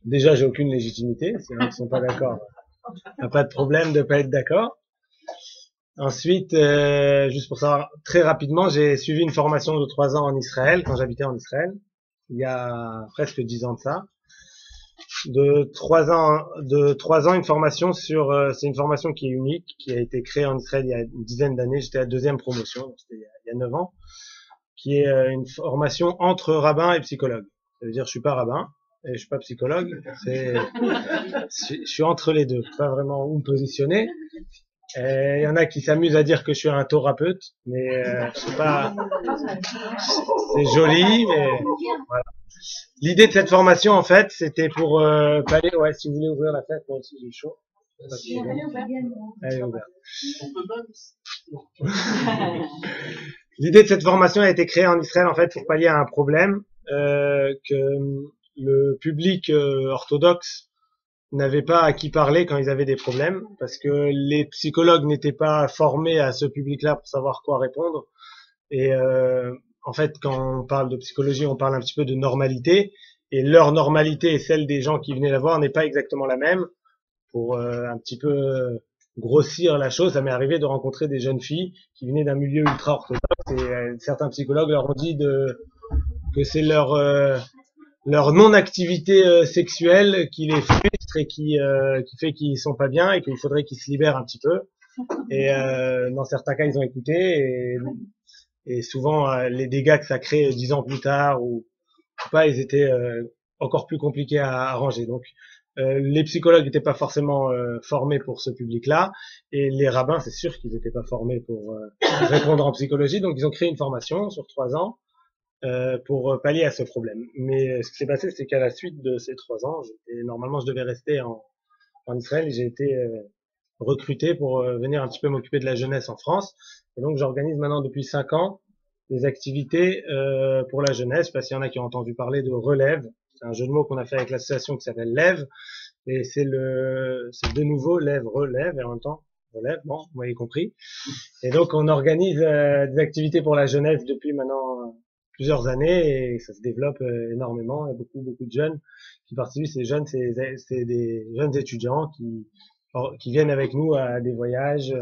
déjà, j'ai aucune légitimité. Si ils ne sont pas d'accord, il n'y a pas de problème de pas être d'accord. Ensuite, juste pour savoir très rapidement, j'ai suivi une formation de 3 ans en Israël quand j'habitais en Israël, il y a presque 10 ans de ça. De trois ans, une formation c'est une formation qui est unique, qui a été créée en Israël il y a une dizaine d'années. J'étais à la deuxième promotion, donc c'était il y a 9 ans, qui est une formation entre rabbin et psychologue. Ça veut dire, je suis pas rabbin et je suis pas psychologue. Je suis entre les deux, pas vraiment où me positionner. Il y en a qui s'amusent à dire que je suis un thérapeute, mais je sais pas, c'est joli, mais voilà. L'idée de cette formation, en fait, c'était pour pallier. Ouais, si vous voulez ouvrir la fenêtre, moi aussi j'ai chaud. Elle est ouverte. L'idée de cette formation a été créée en Israël, en fait, pour pallier à un problème que le public orthodoxe n'avait pas à qui parler quand ils avaient des problèmes, parce que les psychologues n'étaient pas formés à ce public-là pour savoir quoi répondre. Et en fait, quand on parle de psychologie, on parle un petit peu de normalité, et leur normalité et celle des gens qui venaient la voir n'est pas exactement la même. Pour un petit peu grossir la chose, ça m'est arrivé de rencontrer des jeunes filles qui venaient d'un milieu ultra orthodoxe, et certains psychologues leur ont dit que c'est leur non-activité sexuelle qui les frustre et qui fait qu'ils sont pas bien et qu'il faudrait qu'ils se libèrent un petit peu. Et dans certains cas, ils ont écouté, et souvent les dégâts que ça crée 10 ans plus tard ou pas, ils étaient encore plus compliqués à arranger. Donc les psychologues n'étaient pas forcément formés pour ce public-là, et les rabbins, c'est sûr qu'ils n'étaient pas formés pour répondre en psychologie. Donc ils ont créé une formation sur 3 ans pour pallier à ce problème. Mais ce qui s'est passé, c'est qu'à la suite de ces 3 ans, normalement je devais rester en Israël, et j'ai été recruté pour venir un petit peu m'occuper de la jeunesse en France. Et donc j'organise maintenant depuis 5 ans des activités pour la jeunesse. Je sais pas s'il y en a qui ont entendu parler de Relève. C'est un jeu de mots qu'on a fait avec l'association qui s'appelle Lève. Et c'est de nouveau Lève, Relève, et en même temps Relève, bon, vous m'avez compris. Et donc on organise des activités pour la jeunesse depuis maintenant plusieurs années, et ça se développe énormément. Il y a beaucoup de jeunes qui participent. Ces jeunes, c'est des jeunes étudiants qui viennent avec nous à des voyages,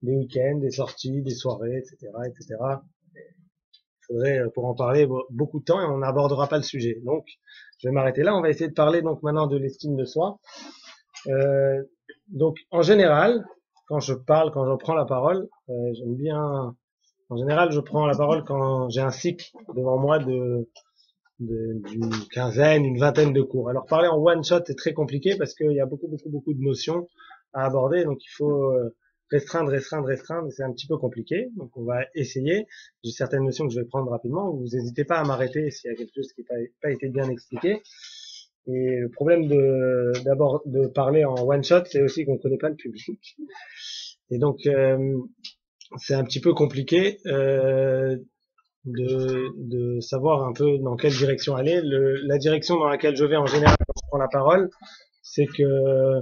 des week-ends, des sorties, des soirées, etc., etc. Il faudrait, pour en parler, beaucoup de temps, et on n'abordera pas le sujet. Donc, je vais m'arrêter là. On va essayer de parler donc maintenant de l'estime de soi. Euh, donc, en général, quand je prends la parole, j'aime bien. En général, je prends la parole quand j'ai un cycle devant moi d'une quinzaine, une vingtaine de cours. Alors, parler en one shot, c'est très compliqué parce qu'il y a beaucoup de notions à aborder. Donc, il faut restreindre, et c'est un petit peu compliqué. Donc, on va essayer. J'ai certaines notions que je vais prendre rapidement. Vous n'hésitez pas à m'arrêter s'il y a quelque chose qui n'a pas été bien expliqué. Et le problème d'abord de parler en one shot, c'est aussi qu'on ne connaît pas le public. Et donc, c'est un petit peu compliqué de savoir un peu dans quelle direction aller. La direction dans laquelle je vais en général quand je prends la parole, c'est que,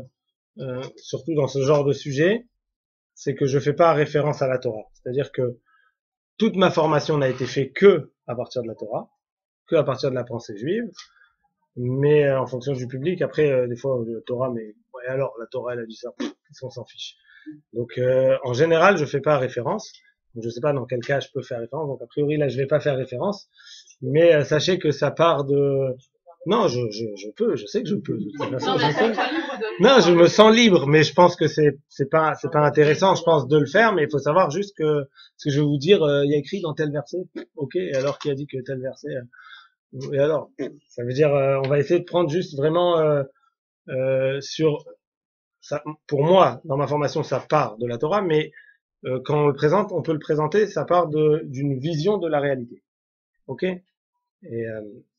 surtout dans ce genre de sujet, c'est que je fais pas référence à la Torah. C'est-à-dire que toute ma formation n'a été faite que à partir de la Torah, que à partir de la pensée juive, mais en fonction du public. Après, des fois, la Torah, mais ouais, alors la Torah, elle a dit ça, on s'en fiche. Donc, en général, je fais pas référence. Donc, je sais pas dans quel cas je peux faire référence. Donc, a priori, là, je vais pas faire référence. Mais sachez que ça part de... Non, je peux, je sais que je peux. De toute façon, je peux. Non, je me sens libre, mais je pense que c'est pas intéressant, je pense, de le faire. Mais il faut savoir juste que ce que je vais vous dire, il y a écrit dans tel verset. Ok, alors qui a dit que tel verset et alors, ça veut dire, on va essayer de prendre juste vraiment sur ça. Pour moi, dans ma formation, ça part de la Torah, mais quand on le présente, on peut le présenter, ça part d'une vision de la réalité. Ok. Et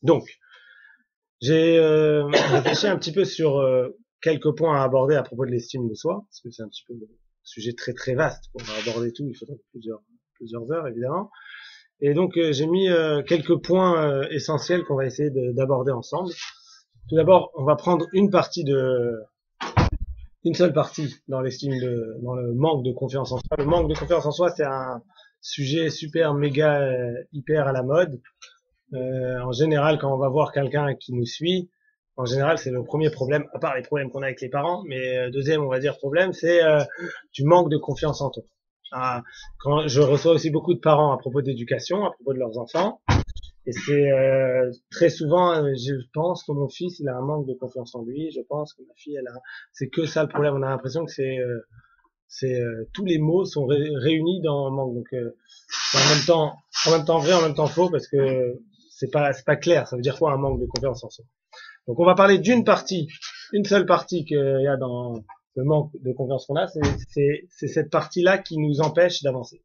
donc, j'ai réfléchi un petit peu sur quelques points à aborder à propos de l'estime de soi, parce que c'est un petit peu un sujet très vaste. Pour aborder tout, il faudrait plusieurs heures, évidemment. Et donc, j'ai mis quelques points essentiels qu'on va essayer d'aborder ensemble. Tout d'abord, on va prendre une seule partie dans dans le manque de confiance en soi. Le manque de confiance en soi, c'est un sujet super, méga, hyper à la mode. En général, quand on va voir quelqu'un qui nous suit, En général, c'est le premier problème, à part les problèmes qu'on a avec les parents, mais deuxième, on va dire, problème, c'est du manque de confiance en toi. Ah, quand je reçois aussi beaucoup de parents à propos d'éducation, à propos de leurs enfants, et c'est très souvent, je pense que mon fils, il a un manque de confiance en lui, je pense que ma fille, elle a, c'est que ça le problème. On a l'impression que c'est tous les mots sont réunis dans manque. Donc c'est en même temps vrai, en même temps faux, parce que c'est pas clair. Ça veut dire quoi un manque de confiance en soi? Donc on va parler d'une partie, une seule partie qu'il y a dans le manque de confiance qu'on a, c'est cette partie-là qui nous empêche d'avancer.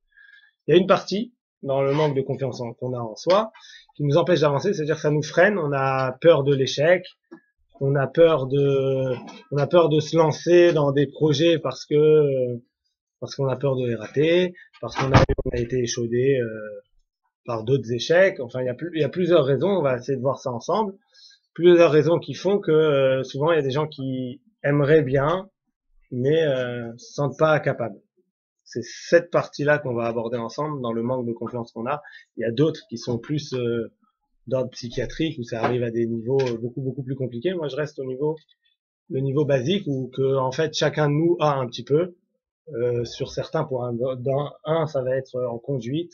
Il y a une partie dans le manque de confiance qu'on a en soi qui nous empêche d'avancer, c'est-à-dire que ça nous freine, on a peur de l'échec, on a peur de se lancer dans des projets parce qu'on a peur de les rater, parce on a été échaudé par d'autres échecs. Enfin, il y a plusieurs raisons. On va essayer de voir ça ensemble. Plusieurs raisons qui font que souvent il y a des gens qui aimeraient bien, mais se sentent pas capables. C'est cette partie-là qu'on va aborder ensemble dans le manque de confiance qu'on a. Il y a d'autres qui sont plus d'ordre psychiatrique où ça arrive à des niveaux beaucoup plus compliqués. Moi, je reste le niveau basique où que en fait chacun de nous a un petit peu sur certains points. Dans un, ça va être en conduite.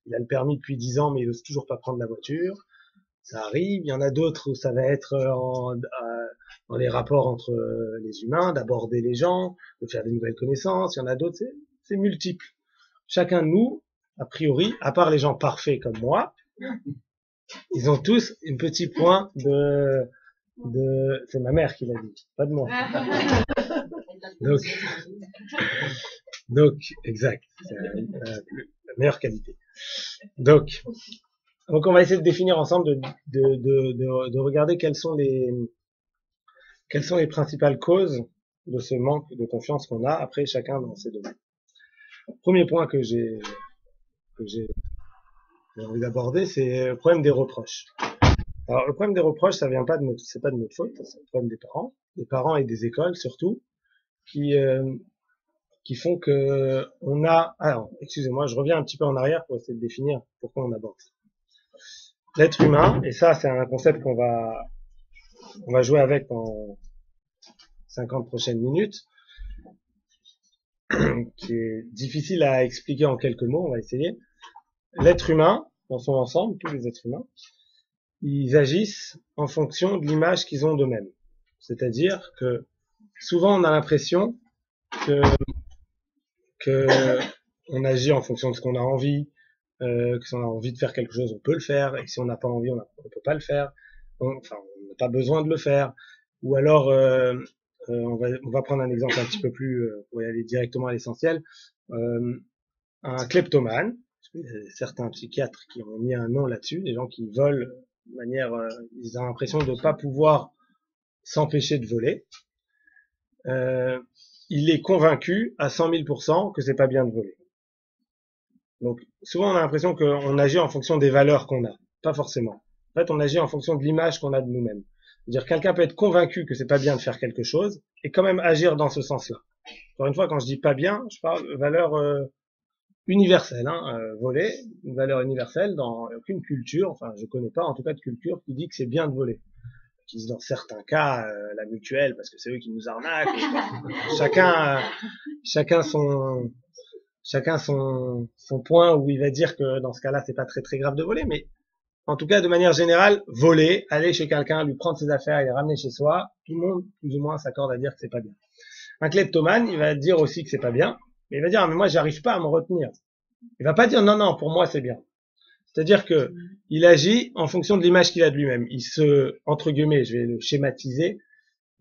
Il a le permis depuis 10 ans, mais il n'ose toujours pas prendre la voiture. Ça arrive. Il y en a d'autres où ça va être dans les rapports entre les humains, d'aborder les gens, de faire des nouvelles connaissances. Il y en a d'autres, c'est multiple. Chacun de nous, a priori, à part les gens parfaits comme moi, ils ont tous un petit point c'est ma mère qui l'a dit, pas de moi. Donc, exact. C'est la meilleure qualité. Donc, on va essayer de définir ensemble, de regarder quelles sont les principales causes de ce manque de confiance qu'on a après chacun dans ses domaines. Premier point que j'ai envie d'aborder, c'est le problème des reproches. Alors, le problème des reproches, ça vient pas c'est pas de notre faute, c'est le problème des parents et des écoles surtout, qui font que on a, alors, excusez-moi, je reviens un petit peu en arrière pour essayer de définir pourquoi on aborde ça. L'être humain, et ça, c'est un concept qu'on va jouer avec pendant 50 prochaines minutes, qui est difficile à expliquer en quelques mots, on va essayer. L'être humain, dans son ensemble, tous les êtres humains, ils agissent en fonction de l'image qu'ils ont d'eux-mêmes. C'est-à-dire que souvent on a l'impression que on agit en fonction de ce qu'on a envie, que si on a envie de faire quelque chose, on peut le faire, et que si on n'a pas envie, on peut pas le faire. Enfin, on n'a pas besoin de le faire. Ou alors, on va prendre un exemple un petit peu plus, pour y aller directement à l'essentiel. Un kleptomane, il y a certains psychiatres qui ont mis un nom là-dessus, des gens qui volent de manière, ils ont l'impression de ne pas pouvoir s'empêcher de voler. Il est convaincu à 100 000% que c'est pas bien de voler. Donc, souvent, on a l'impression qu'on agit en fonction des valeurs qu'on a. Pas forcément. En fait, on agit en fonction de l'image qu'on a de nous-mêmes. C'est-à-dire, quelqu'un peut être convaincu que c'est pas bien de faire quelque chose et quand même agir dans ce sens-là. Encore une fois, quand je dis pas bien, je parle de valeur universelle, voler, une valeur universelle dans aucune culture, enfin, je connais pas en tout cas de culture qui dit que c'est bien de voler. Qui disent dans certains cas la mutuelle parce que c'est eux qui nous arnaquent. Chacun son point où il va dire que dans ce cas-là c'est pas très grave de voler, mais en tout cas de manière générale, voler, aller chez quelqu'un, lui prendre ses affaires et les ramener chez soi, tout le monde plus ou moins s'accorde à dire que c'est pas bien. Un kleptomane, il va dire aussi que c'est pas bien, mais il va dire ah, mais moi j'arrive pas à me retenir. Il va pas dire non pour moi c'est bien. C'est-à-dire que il agit en fonction de l'image qu'il a de lui-même. Il se, entre guillemets, je vais le schématiser,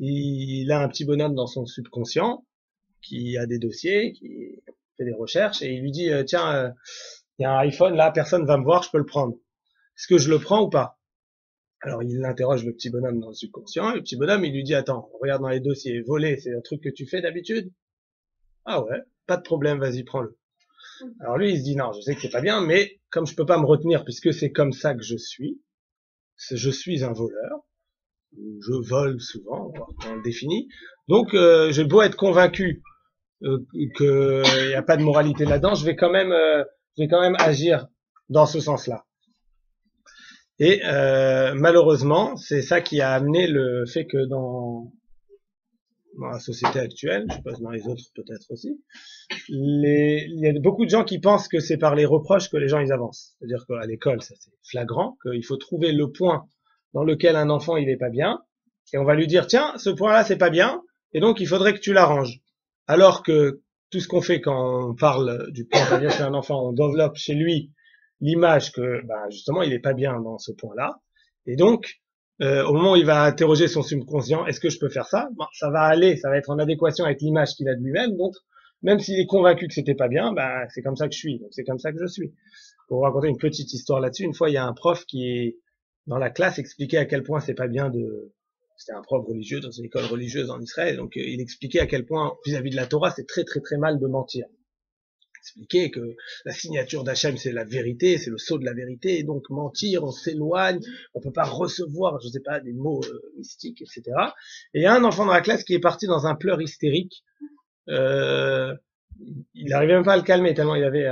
il a un petit bonhomme dans son subconscient qui a des dossiers, qui fait des recherches et il lui dit tiens, il y a un iPhone là, personne va me voir, je peux le prendre. Est-ce que je le prends ou pas? Alors il interroge le petit bonhomme dans le subconscient et le petit bonhomme il lui dit attends, regarde dans les dossiers, voler c'est un truc que tu fais d'habitude? Ah ouais, pas de problème, vas-y prends-le. Alors lui, il se dit non, je sais que c'est pas bien, mais comme je peux pas me retenir puisque c'est comme ça que je suis un voleur, je vole souvent, on le définit. Donc j'ai beau être convaincu qu'il n'y a pas de moralité là-dedans, je vais quand même agir dans ce sens-là. Et malheureusement, c'est ça qui a amené le fait que dans la société actuelle, je pense dans les autres peut-être aussi, il y a beaucoup de gens qui pensent que c'est par les reproches que les gens ils avancent. C'est-à-dire qu'à l'école, ça c'est flagrant, qu'il faut trouver le point dans lequel un enfant il est pas bien, et on va lui dire tiens, ce point-là c'est pas bien, et donc il faudrait que tu l'arranges. Alors que tout ce qu'on fait quand on parle du point pas bien chez un enfant, on développe chez lui l'image que bah, justement il est pas bien dans ce point-là, et donc au moment où il va interroger son subconscient, est-ce que je peux faire ça? Bon, ça va aller, ça va être en adéquation avec l'image qu'il a de lui-même, donc même s'il est convaincu que c'était pas bien, bah, c'est comme ça que je suis, donc c'est comme ça que je suis. Pour vous raconter une petite histoire là-dessus, une fois, il y a un prof qui est dans la classe expliquait à quel point c'est pas bien de, c'était un prof religieux dans une école religieuse en Israël, donc il expliquait à quel point vis-à-vis de la Torah, c'est très très très mal de mentir. Il expliquait que la signature d'Hachem c'est la vérité, c'est le sceau de la vérité, et donc mentir, on s'éloigne, on peut pas recevoir, je sais pas, des mots mystiques, etc. Et il y a un enfant dans la classe qui est parti dans un pleur hystérique. Euh, il n'arrivait même pas à le calmer tellement il avait.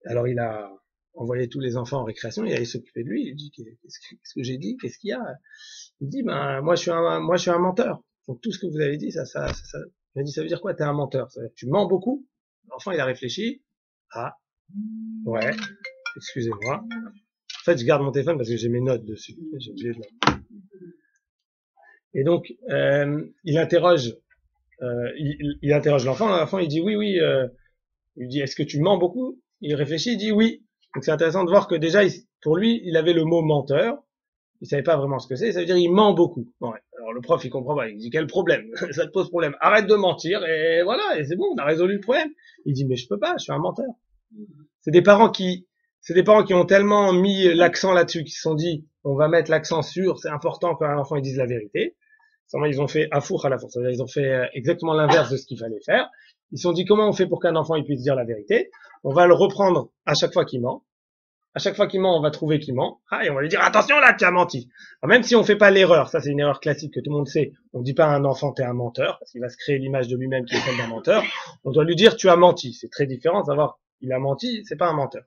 Alors il a envoyé tous les enfants en récréation, il allait s'occuper de lui. Il dit qu'est-ce que j'ai dit, qu'est-ce qu'il y a? Il dit ben moi je suis un menteur. Donc tout ce que vous avez dit ça. Il a dit ça veut dire quoi? T'es un menteur. Ça veut dire, tu mens beaucoup. L'enfant il a réfléchi. Ah ouais. Excusez-moi. En fait je garde mon téléphone parce que j'ai mes notes dessus. J'ai oublié de la... Et donc il interroge il interroge l'enfant. L'enfant il dit oui. Il dit est-ce que tu mens beaucoup? Il réfléchit, il dit oui. Donc c'est intéressant de voir que déjà pour lui il avait le mot menteur. Il savait pas vraiment ce que c'est. Ça veut dire il ment beaucoup. Bon, ouais. Alors le prof il comprend pas. Il dit quel problème? Ça te pose problème. Arrête de mentir et voilà et c'est bon. On a résolu le problème. Il dit mais je peux pas. Je suis un menteur. C'est des parents qui c'est des parents qui ont tellement mis l'accent là-dessus, qui se sont dit, on va mettre l'accent sur, c'est important qu'un enfant il dise la vérité. Seulement, ils ont fait à four à la force. Ils ont fait exactement l'inverse de ce qu'il fallait faire. Ils se sont dit, comment on fait pour qu'un enfant il puisse dire la vérité? On va le reprendre à chaque fois qu'il ment. À chaque fois qu'il ment, on va trouver qu'il ment. Ah, et on va lui dire, attention là, tu as menti. Alors, même si on fait pas l'erreur, ça c'est une erreur classique que tout le monde sait, on dit pas à un enfant, t'es un menteur, parce qu'il va se créer l'image de lui-même qui est celle d'un menteur. On doit lui dire, tu as menti. C'est très différent de savoir, il a menti, c'est pas un menteur.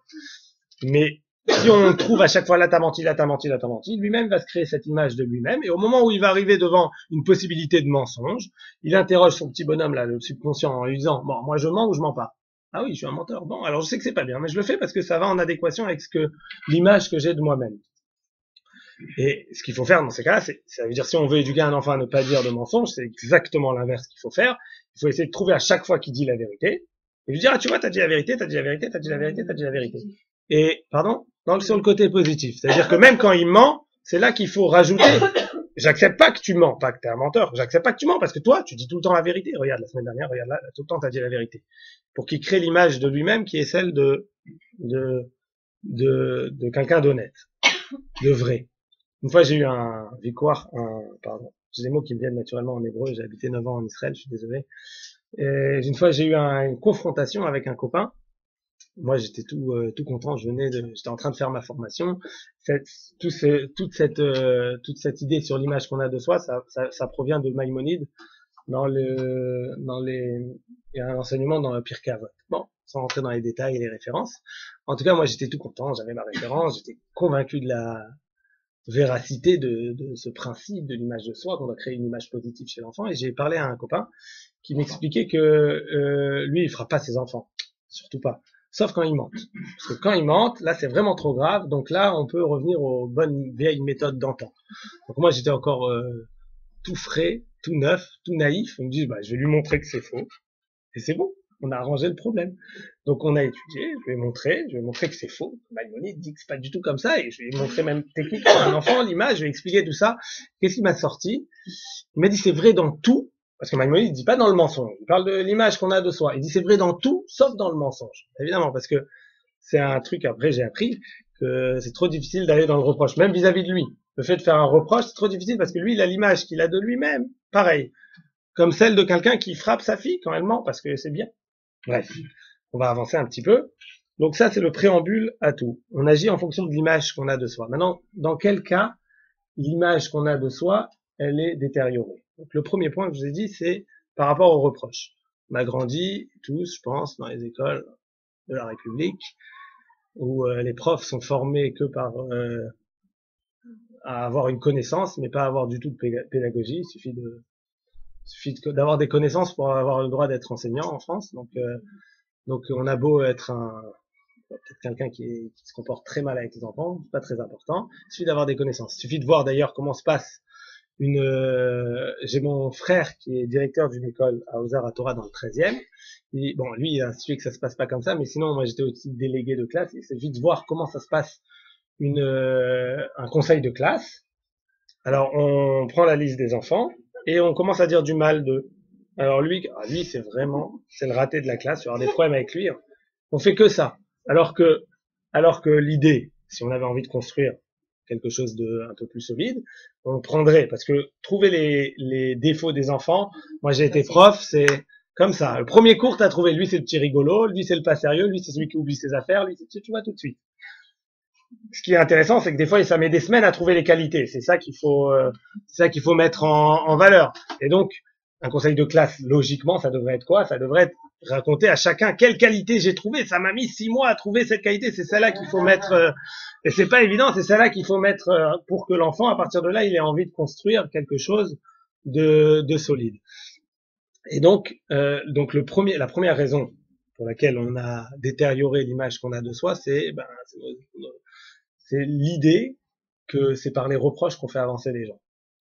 Mais si on trouve à chaque fois là t'as menti, là t'as menti, là t'as menti, lui-même va se créer cette image de lui-même, et au moment où il va arriver devant une possibilité de mensonge, il interroge son petit bonhomme là, le subconscient, en lui disant bon moi je mens ou je mens pas? Ah oui, je suis un menteur. Bon, alors je sais que c'est pas bien, mais je le fais parce que ça va en adéquation avec l'image que j'ai de moi-même. Et ce qu'il faut faire dans ces cas-là, ça veut dire si on veut éduquer un enfant à ne pas dire de mensonge, c'est exactement l'inverse qu'il faut faire. Il faut essayer de trouver à chaque fois qu'il dit la vérité, et lui dire ah tu vois t'as dit la vérité, t'as dit la vérité, t'as dit la vérité, t'as dit la vérité. Et pardon, sur le côté positif, c'est-à-dire que même quand il ment, c'est là qu'il faut rajouter. J'accepte pas que tu mens, pas que t'es un menteur. J'accepte pas que tu mens parce que toi, tu dis tout le temps la vérité. Regarde la semaine dernière, regarde là, tout le temps t'as dit la vérité. Pour qu'il crée l'image de lui-même qui est celle de, de quelqu'un d'honnête, de vrai. Une fois, j'ai eu un victoire, pardon, j'ai des mots qui me viennent naturellement en hébreu. J'ai habité 9 ans en Israël, je suis désolé. Et une fois, j'ai eu une confrontation avec un copain. Moi, j'étais tout content. J'étais en train de faire ma formation. Toute cette idée sur l'image qu'on a de soi, ça provient de Maïmonide il y a un enseignement dans le Pirkei Avot. Bon, sans rentrer dans les détails et les références. En tout cas, moi, j'étais tout content. J'avais ma référence. J'étais convaincu de la véracité de ce principe de l'image de soi, qu'on doit créer une image positive chez l'enfant. Et j'ai parlé à un copain qui m'expliquait que lui, il fera pas ses enfants, surtout pas, sauf quand il mente. Parce que quand il mente, là, c'est vraiment trop grave. Donc là, on peut revenir aux bonnes vieilles méthodes d'antan. Donc moi, j'étais encore tout frais, tout neuf, tout naïf. On me dit, bah, je vais lui montrer que c'est faux. Et c'est bon. On a arrangé le problème. Donc on a étudié, je vais montrer que c'est faux. Maïmonide dit que c'est pas du tout comme ça, et je vais montrer même techniquement à un enfant l'image, je vais expliquer tout ça. Qu'est-ce qu'il m'a sorti? Il m'a dit c'est vrai dans tout, parce que Maïmonide dit pas dans le mensonge, il parle de l'image qu'on a de soi. Il dit c'est vrai dans tout, sauf dans le mensonge. Évidemment, parce que c'est un truc, après j'ai appris que c'est trop difficile d'aller dans le reproche, même vis-à-vis de lui. Le fait de faire un reproche, c'est trop difficile parce que lui, il a l'image qu'il a de lui-même, pareil, comme celle de quelqu'un qui frappe sa fille quand elle ment, parce que c'est bien. Bref, on va avancer un petit peu. Donc ça, c'est le préambule à tout. On agit en fonction de l'image qu'on a de soi. Maintenant, dans quel cas l'image qu'on a de soi, elle est détériorée? Donc le premier point que je vous ai dit, c'est par rapport aux reproches. On a grandi tous, je pense, dans les écoles de la République. où les profs sont formés que à avoir une connaissance, mais pas à avoir du tout de pédagogie. Il suffit d'avoir des connaissances pour avoir le droit d'être enseignant en France. Donc on a beau être peut-être quelqu'un qui se comporte très mal avec les enfants, c'est pas très important. Il suffit d'avoir des connaissances. Il suffit de voir d'ailleurs comment se passe j'ai mon frère qui est directeur d'une école à Ozar à Torah dans le 13e. Bon, lui, il a su que ça se passe pas comme ça, mais sinon, moi, j'étais aussi délégué de classe. Il suffit de voir comment ça se passe un conseil de classe. Alors, on prend la liste des enfants et on commence à dire du mal d'eux. Alors lui, c'est le raté de la classe. Il y aura des problèmes avec lui. On fait que ça. Alors que l'idée, si on avait envie de construire quelque chose de un peu plus solide, on prendrait, parce que trouver les défauts des enfants, moi j'ai été prof, c'est comme ça. Le premier cours, t'as trouvé, lui c'est le petit rigolo, lui c'est le pas sérieux, lui c'est celui qui oublie ses affaires, lui c'est, tu vois tout de suite. Ce qui est intéressant, c'est que des fois, ça met des semaines à trouver les qualités. C'est ça qu'il faut mettre en valeur. Et donc, un conseil de classe, logiquement, ça devrait être quoi? Ça devrait être raconter à chacun quelle qualité j'ai trouvé. Ça m'a mis 6 mois à trouver cette qualité. C'est celle-là qu'il faut mettre. Et c'est pas évident. C'est celle-là qu'il faut mettre pour que l'enfant, à partir de là, il ait envie de construire quelque chose de solide. Et donc la première raison pour laquelle on a détérioré l'image qu'on a de soi, c'est l'idée que c'est par les reproches qu'on fait avancer les gens.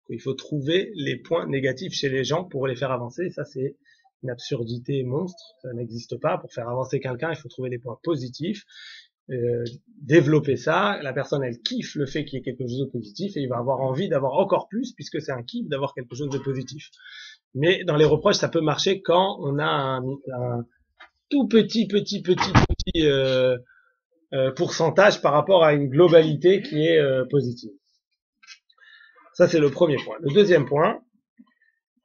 Il faut trouver les points négatifs chez les gens pour les faire avancer. Ça, c'est une absurdité monstre. Ça n'existe pas. Pour faire avancer quelqu'un, il faut trouver des points positifs, développer ça. La personne, elle kiffe le fait qu'il y ait quelque chose de positif et il va avoir envie d'avoir encore plus puisque c'est un kiff d'avoir quelque chose de positif. Mais dans les reproches, ça peut marcher quand on a un tout petit pourcentage par rapport à une globalité qui est positive. Ça, c'est le premier point. Le deuxième point,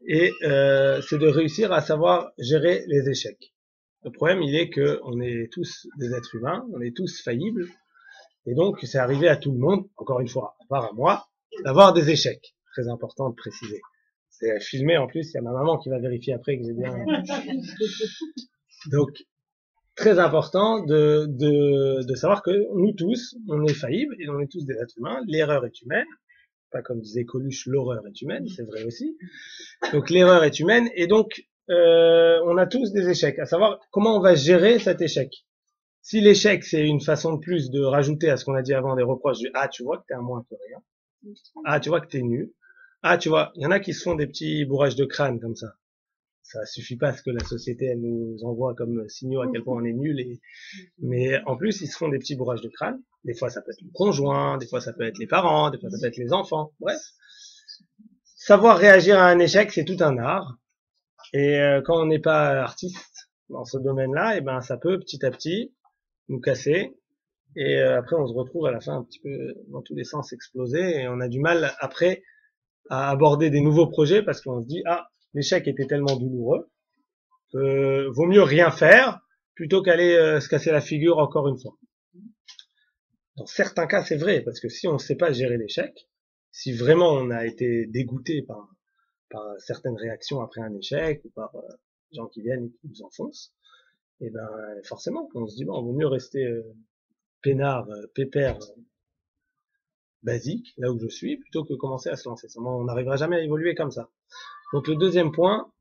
c'est de réussir à savoir gérer les échecs. Le problème, il est que on est tous des êtres humains, on est tous faillibles, et donc c'est arrivé à tout le monde, encore une fois, à part à moi, d'avoir des échecs. Très important de préciser. C'est filmé en plus, il y a ma maman qui va vérifier après que j'ai bien. Donc, très important de savoir que nous tous, on est faillibles et on est tous des êtres humains. L'erreur est humaine. Pas comme disait Coluche, l'horreur est humaine, c'est vrai aussi. Donc l'erreur est humaine et donc on a tous des échecs. À savoir comment on va gérer cet échec. Si l'échec c'est une façon de plus de rajouter à ce qu'on a dit avant des reproches du tu vois que t'es un moins que rien. Tu vois que t'es nul. Tu vois, il y en a qui se font des petits bourrages de crâne comme ça. Ça suffit pas à ce que la société elle nous envoie comme signaux à quel point on est nul mais en plus ils se font des petits bourrages de crâne. Des fois ça peut être le conjoint, des fois ça peut être les parents, des fois ça peut être les enfants. Bref, savoir réagir à un échec c'est tout un art et quand on n'est pas artiste dans ce domaine-là, et ben ça peut petit à petit nous casser et après on se retrouve à la fin un petit peu dans tous les sens explosé et on a du mal après à aborder des nouveaux projets parce qu'on se dit l'échec était tellement douloureux que vaut mieux rien faire plutôt qu'aller se casser la figure encore une fois. Dans certains cas, c'est vrai, parce que si on ne sait pas gérer l'échec, si vraiment on a été dégoûté par certaines réactions après un échec ou par des gens qui viennent et qui nous enfoncent, et ben forcément, on se dit bon, vaut mieux rester peinard, pépère, basique, là où je suis, plutôt que commencer à se lancer. On n'arrivera jamais à évoluer comme ça. Donc le deuxième point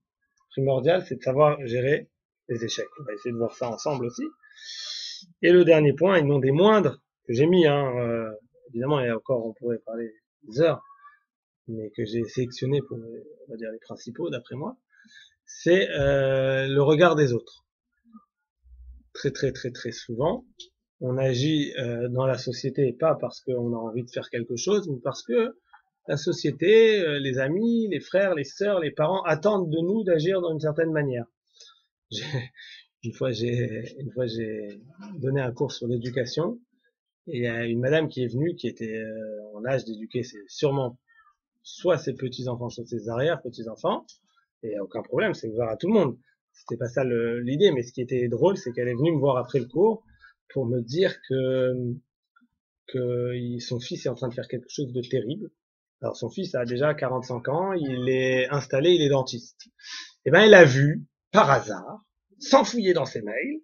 primordial, c'est de savoir gérer les échecs. On va essayer de voir ça ensemble aussi. Et le dernier point, et non des moindres, que j'ai mis, évidemment, et encore on pourrait parler des heures, mais que j'ai sélectionné pour, on va dire, les principaux d'après moi, c'est le regard des autres. Très très très très souvent, on agit dans la société pas parce qu'on a envie de faire quelque chose, mais parce que la société, les amis, les frères, les sœurs, les parents attendent de nous d'agir d'une certaine manière. Une fois, j'ai donné un cours sur l'éducation et il y a une madame qui est venue qui était en âge d'éduquer sûrement soit ses petits-enfants, soit ses arrière-petits-enfants. Et il n'y a aucun problème, c'est ouvert à tout le monde. C'était pas ça l'idée, mais ce qui était drôle, c'est qu'elle est venue me voir après le cours pour me dire que son fils est en train de faire quelque chose de terrible. Alors son fils a déjà 45 ans, il est installé, il est dentiste. Et ben elle a vu, par hasard, sans fouiller dans ses mails,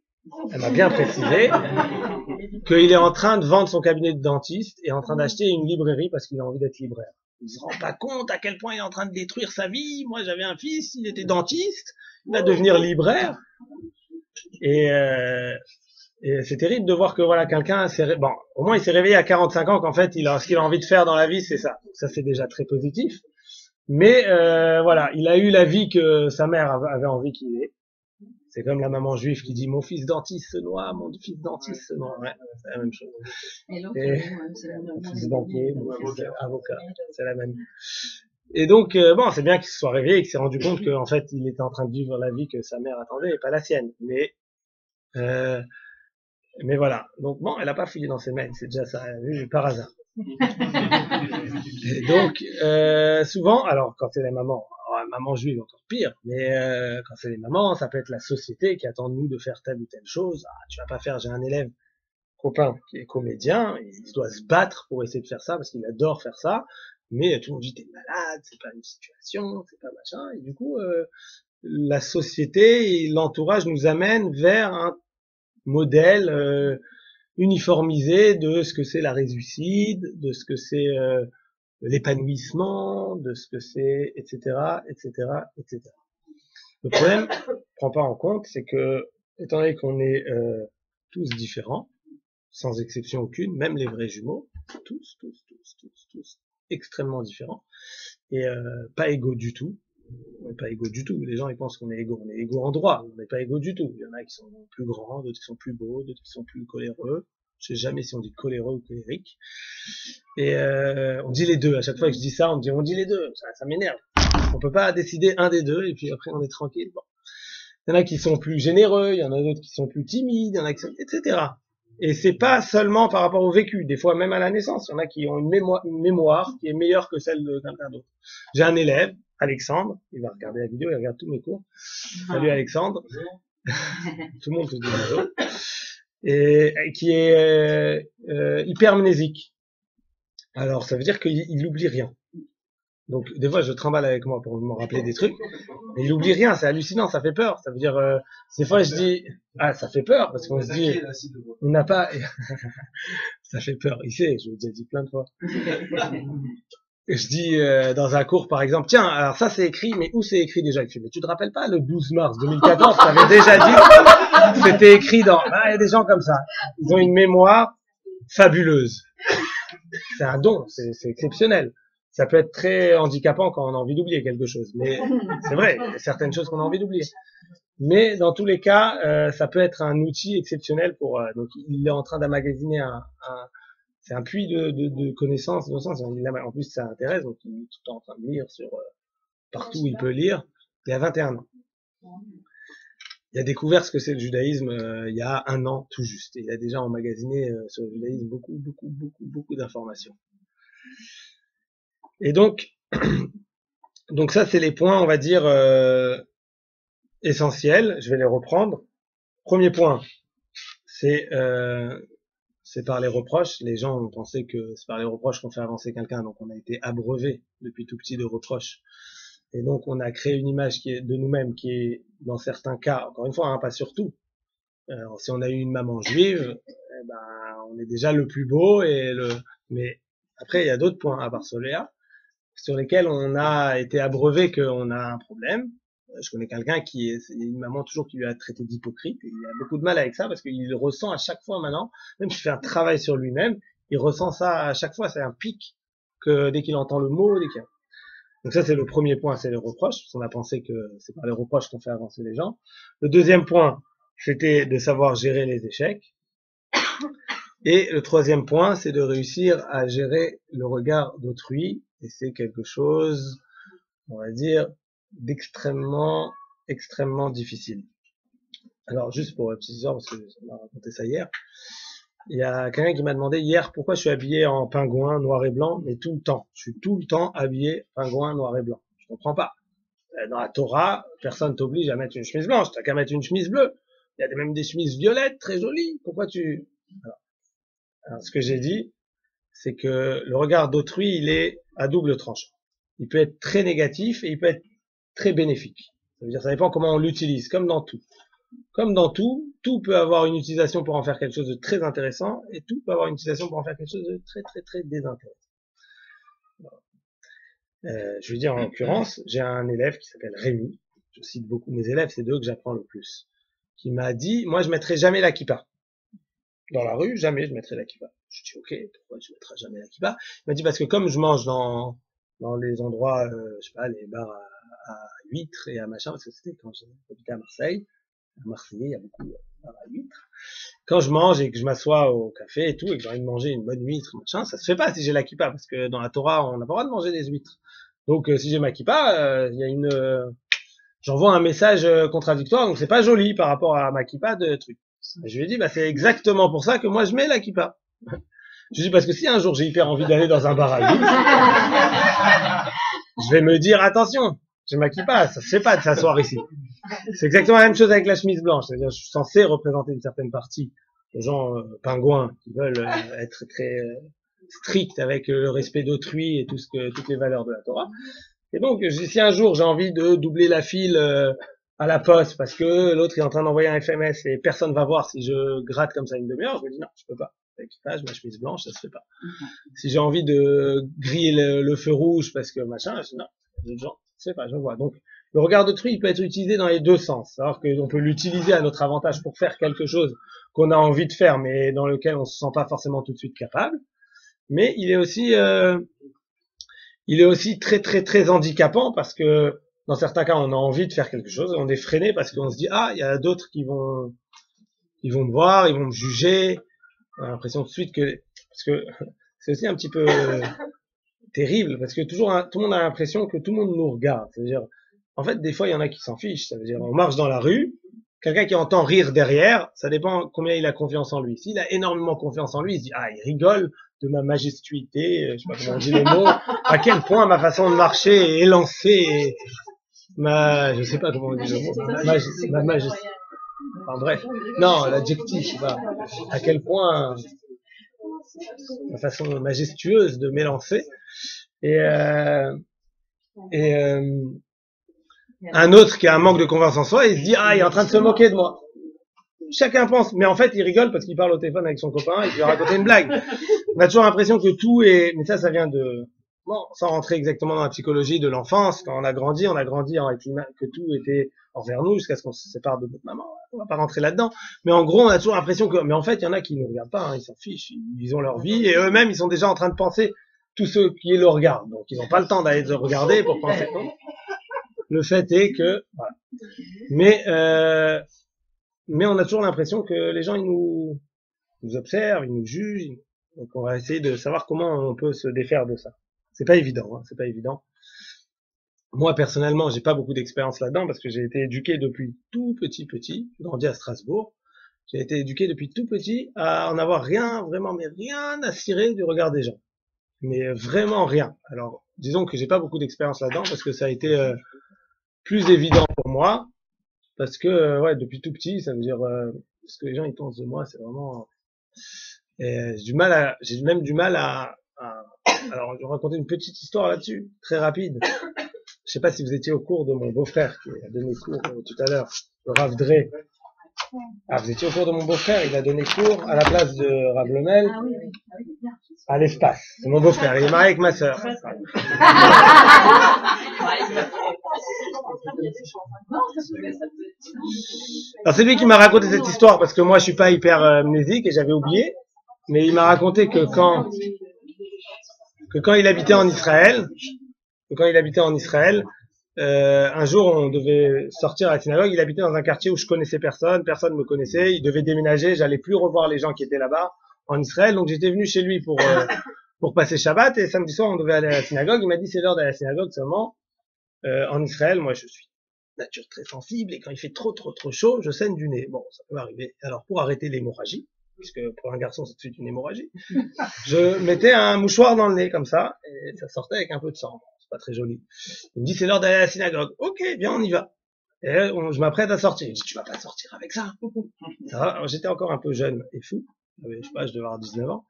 Elle m'a bien précisé qu'il est en train de vendre son cabinet de dentiste et en train d'acheter une librairie parce qu'il a envie d'être libraire. Il se rend pas compte à quel point il est en train de détruire sa vie. Moi, j'avais un fils, il était dentiste, il va devenir libraire. Et, c'est terrible de voir que voilà quelqu'un bon, au moins il s'est réveillé à 45 ans qu'en fait ce qu'il a envie de faire dans la vie, c'est ça. Ça c'est déjà très positif. Mais voilà, il a eu la vie que sa mère avait envie qu'il ait. C'est comme la maman juive qui dit mon fils dentiste se noie, mon fils dentiste se noie. Ouais, c'est la même chose. Et mon fils banquier, mon fils avocat, c'est la même. Et donc bon, c'est bien qu'il se soit réveillé et qu'il s'est rendu compte qu'en fait il était en train de vivre la vie que sa mère attendait et pas la sienne. Mais voilà. Donc bon, elle a pas fouillé dans ses mails, c'est déjà ça, par hasard. Et donc souvent, alors quand c'est la maman juive encore pire, mais quand c'est les mamans, ça peut être la société qui attend de nous de faire telle ou telle chose. Ah, tu vas pas faire, j'ai un élève copain qui est comédien, il doit se battre pour essayer de faire ça parce qu'il adore faire ça, mais tout le monde dit t'es malade, c'est pas une situation, c'est pas machin, et du coup la société et l'entourage nous amènent vers un modèle uniformisé de ce que c'est la réussite, de ce que c'est l'épanouissement, de ce que c'est, etc., etc., etc. Le problème, on prend pas en compte, c'est que, étant donné qu'on est tous différents, sans exception aucune, même les vrais jumeaux, tous, extrêmement différents, et pas égaux du tout. On n'est pas égaux du tout. Les gens, ils pensent qu'on est égaux. On est égaux en droit. On n'est pas égaux du tout. Il y en a qui sont plus grands, d'autres qui sont plus beaux, d'autres qui sont plus coléreux. Je sais jamais si on dit coléreux ou colérique. Et on dit les deux. À chaque fois que je dis ça, on dit les deux. Ça m'énerve. On peut pas décider un des deux et puis après on est tranquille. Bon. Il y en a qui sont plus généreux, il y en a d'autres qui sont plus timides, il y en a qui sont, etc. Et c'est pas seulement par rapport au vécu. Des fois, même à la naissance, il y en a qui ont une mémoire qui est meilleure que celle de quelqu'un d'autre. J'ai un élève, Alexandre, il va regarder la vidéo, il regarde tous mes cours. Salut Alexandre. Tout le monde te dit bonjour. Et qui est hypermnésique. Alors, ça veut dire qu'il oublie rien. Donc, des fois, je trimballe avec moi pour me rappeler des trucs. Mais il oublie rien, c'est hallucinant, ça fait peur. Ça veut dire, des fois, je dis, ah, ça fait peur, parce qu'on se dit, on n'a pas, ça fait peur. Il sait, je l'ai déjà dit plein de fois. Je dis, dans un cours, par exemple, tiens, alors ça, c'est écrit, mais où c'est écrit déjà? Mais tu te rappelles pas, le 12 mars 2014, t'avais déjà dit, c'était écrit dans, il y a des gens comme ça. Ils ont une mémoire fabuleuse. C'est un don, c'est exceptionnel. Ça peut être très handicapant quand on a envie d'oublier quelque chose, mais c'est vrai, il y a certaines choses qu'on a envie d'oublier. Mais dans tous les cas, ça peut être un outil exceptionnel pour. Donc, il est en train d'emmagasiner c'est un puits de connaissances, dans le sens. En plus, ça intéresse, donc il est tout le temps en train de lire sur partout où il peut lire. Il a 21 ans. Il a découvert ce que c'est le judaïsme il y a 1 an tout juste. Et il a déjà emmagasiné sur le judaïsme beaucoup d'informations. Et donc ça, c'est les points, on va dire, essentiels. Je vais les reprendre. Premier point, c'est par les reproches. Les gens ont pensé que c'est par les reproches qu'on fait avancer quelqu'un, donc on a été abreuvé depuis tout petit de reproches. Et donc on a créé une image qui est de nous-mêmes, qui est, dans certains cas, encore une fois, hein, pas sur tout. Si on a eu une maman juive, on est déjà le plus beau mais après il y a d'autres points à part celui-là, sur lesquels on a été abreuvé qu'on a un problème. Je connais quelqu'un c'est une maman toujours qui lui a traité d'hypocrite, et il a beaucoup de mal avec ça parce qu'il ressent à chaque fois maintenant, même s'il fait un travail sur lui-même, il ressent ça à chaque fois, c'est un pic que dès qu'il entend le mot, donc ça c'est le premier point, c'est les reproches, parce qu'on a pensé que c'est par les reproches qu'on fait avancer les gens. Le deuxième point, c'était de savoir gérer les échecs. Et le troisième point, c'est de réussir à gérer le regard d'autrui, et c'est quelque chose, on va dire, d'extrêmement difficile. Alors, juste pour la petite histoire, parce que on m'a raconté ça hier, il y a quelqu'un qui m'a demandé hier pourquoi je suis habillé en pingouin noir et blanc, mais tout le temps. Je suis tout le temps habillé pingouin noir et blanc. Je comprends pas. Dans la Torah, personne t'oblige à mettre une chemise blanche, t'as qu'à mettre une chemise bleue. Il y a même des chemises violettes, très jolies. Pourquoi tu... Alors, ce que j'ai dit, c'est que le regard d'autrui, il est à double tranchant. Il peut être très négatif et il peut être très bénéfique. Ça veut dire, ça dépend comment on l'utilise, comme dans tout. comme dans tout, tout peut avoir une utilisation pour en faire quelque chose de très intéressant, et tout peut avoir une utilisation pour en faire quelque chose de très très très désintéressant. Je veux dire, en l'occurrence, j'ai un élève qui s'appelle Rémi, je cite beaucoup mes élèves, c'est d'eux que j'apprends le plus, qui m'a dit, moi je mettrai jamais la kippa. Dans la rue, jamais je mettrai la kippa. Je dis, ok, pourquoi tu mettras jamais la kippa? Il m'a dit, parce que comme je mange dans les endroits, je sais pas, les bars à huîtres et à machin, parce que c'était quand j'habitais à Marseille, il y a beaucoup de bars à huîtres. Quand je mange et que je m'assois au café et tout, et que j'ai envie de manger une bonne huître, machin, ça se fait pas si j'ai la kippa, parce que dans la Torah, on n'a pas le droit de manger des huîtres. Donc, si j'ai ma kippa, il y a j'envoie un message contradictoire, donc c'est pas joli par rapport à ma kippa de trucs. Et je lui ai dit, bah, c'est exactement pour ça que moi je mets la kippa. Je lui ai dit, parce que si un jour j'ai hyper envie d'aller dans un bar à huîtres, je vais me dire, attention, j'ai ma kippa, ça se fait pas de s'asseoir ici. C'est exactement la même chose avec la chemise blanche. C'est-à-dire, je suis censé représenter une certaine partie de gens pingouins qui veulent être très stricts avec le respect d'autrui et toutes les valeurs de la Torah. Et donc, si un jour j'ai envie de doubler la file à la poste parce que l'autre est en train d'envoyer un FMS et personne va voir si je gratte comme ça une demi-heure, je me dis non, je peux pas. L'équipage, ma chemise blanche, ça se fait pas. Si j'ai envie de griller le feu rouge parce que machin, je dis non, les gens, ça se fait pas, je vois. Donc, le regard d'autrui, il peut être utilisé dans les deux sens. Alors qu'on peut l'utiliser à notre avantage pour faire quelque chose qu'on a envie de faire, mais dans lequel on se sent pas forcément tout de suite capable. Mais il est aussi très très très handicapant parce que dans certains cas, on a envie de faire quelque chose, on est freiné parce qu'on se dit il y a d'autres qui vont me voir, ils vont me juger. On a l'impression tout de suite parce que c'est aussi un petit peu terrible parce que tout le monde a l'impression que tout le monde nous regarde. C'est-à-dire, en fait, des fois, il y en a qui s'en fichent. Ça veut dire, on marche dans la rue, quelqu'un qui entend rire derrière, ça dépend combien il a confiance en lui. S'il a énormément confiance en lui, il se dit il rigole de ma majestuité, je sais pas comment on dit le mot, à quel point ma façon de marcher est élancée, je sais pas comment on dit le mot, ma majesté. Enfin bref, non, l'adjectif, je sais pas, à quel point ma façon majestueuse de m'élancer. Et un autre qui a un manque de confiance en soi, il se dit il est en train de se moquer de moi. Chacun pense, mais en fait, il rigole parce qu'il parle au téléphone avec son copain et qu'il lui a raconté une blague. On a toujours l'impression que tout est, mais ça vient sans rentrer exactement dans la psychologie de l'enfance. Quand on a grandi que tout était envers nous jusqu'à ce qu'on se sépare de notre maman. On va pas rentrer là-dedans. Mais en gros, on a toujours l'impression mais en fait, il y en a qui ne regardent pas, ils s'en fichent. Ils ont leur vie et eux-mêmes, ils sont déjà en train de penser tous ceux qui le regardent. Donc, ils n'ont pas le temps d'aller se regarder pour penser. Non. Le fait est que, voilà. Mais on a toujours l'impression que les gens, ils nous observent, ils nous jugent. Donc, on va essayer de savoir comment on peut se défaire de ça. C'est pas évident, c'est pas évident. Moi, personnellement, j'ai pas beaucoup d'expérience là-dedans parce que j'ai été éduqué depuis tout petit, j'ai grandi à Strasbourg. J'ai été éduqué depuis tout petit à en avoir rien à cirer du regard des gens. Mais vraiment rien. Alors, disons que j'ai pas beaucoup d'expérience là-dedans parce que ça a été plus évident pour moi parce que depuis tout petit, ça veut dire ce que les gens ils pensent de moi, c'est vraiment j'ai même du mal à alors, je vais raconter une petite histoire là-dessus, très rapide. Je sais pas si vous étiez au cours de mon beau-frère qui a donné cours tout à l'heure, le Rav Drey. Vous étiez au cours de mon beau-frère, il a donné cours à la place de Rav Lemel à l'espace. C'est mon beau-frère, il est marié avec ma sœur. Alors c'est lui qui m'a raconté cette histoire parce que moi je suis pas hyper amnésique et j'avais oublié, mais il m'a raconté que quand il habitait en Israël, un jour on devait sortir à la synagogue, il habitait dans un quartier où je connaissais personne me connaissait, il devait déménager, j'allais plus revoir les gens qui étaient là-bas en Israël, donc j'étais venu chez lui pour passer Shabbat et samedi soir on devait aller à la synagogue, il m'a dit c'est l'heure d'aller à la synagogue seulement. En Israël, moi je suis nature très sensible et quand il fait trop chaud, je saigne du nez. Bon, ça peut arriver. Alors pour arrêter l'hémorragie, puisque pour un garçon c'est tout de suite une hémorragie, je mettais un mouchoir dans le nez comme ça et ça sortait avec un peu de sang. C'est pas très joli. Il me dit c'est l'heure d'aller à la synagogue. Ok, bien on y va. Et je m'apprête à sortir. Il me dit tu vas pas sortir avec ça. Ça va. Alors, j'étais encore un peu jeune et fou. Je sais pas, je devais avoir 19 ans.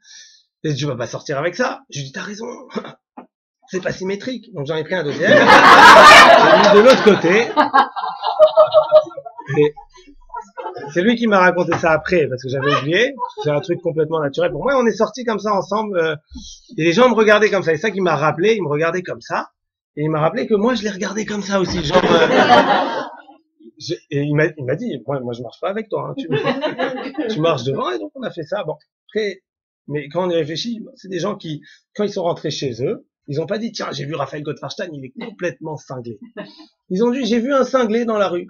Et tu vas pas sortir avec ça. Je lui dis t'as raison. C'est pas symétrique. Donc j'en ai pris un deuxième. J'ai mis de l'autre côté. C'est lui qui m'a raconté ça après, parce que j'avais oublié. C'est un truc complètement naturel pour moi. On est sortis comme ça ensemble, et les gens me regardaient comme ça. Et ça qui m'a rappelé, il me regardait comme ça, et il m'a rappelé que moi je les regardais comme ça aussi. Genre, et il m'a dit, moi je marche pas avec toi, hein, tu marches devant, et donc on a fait ça. Bon, après, mais quand on y réfléchit, c'est des gens qui, quand ils sont rentrés chez eux, ils ont pas dit, tiens, j'ai vu Raphaël Gottfarstein, il est complètement cinglé. Ils ont dit, j'ai vu un cinglé dans la rue.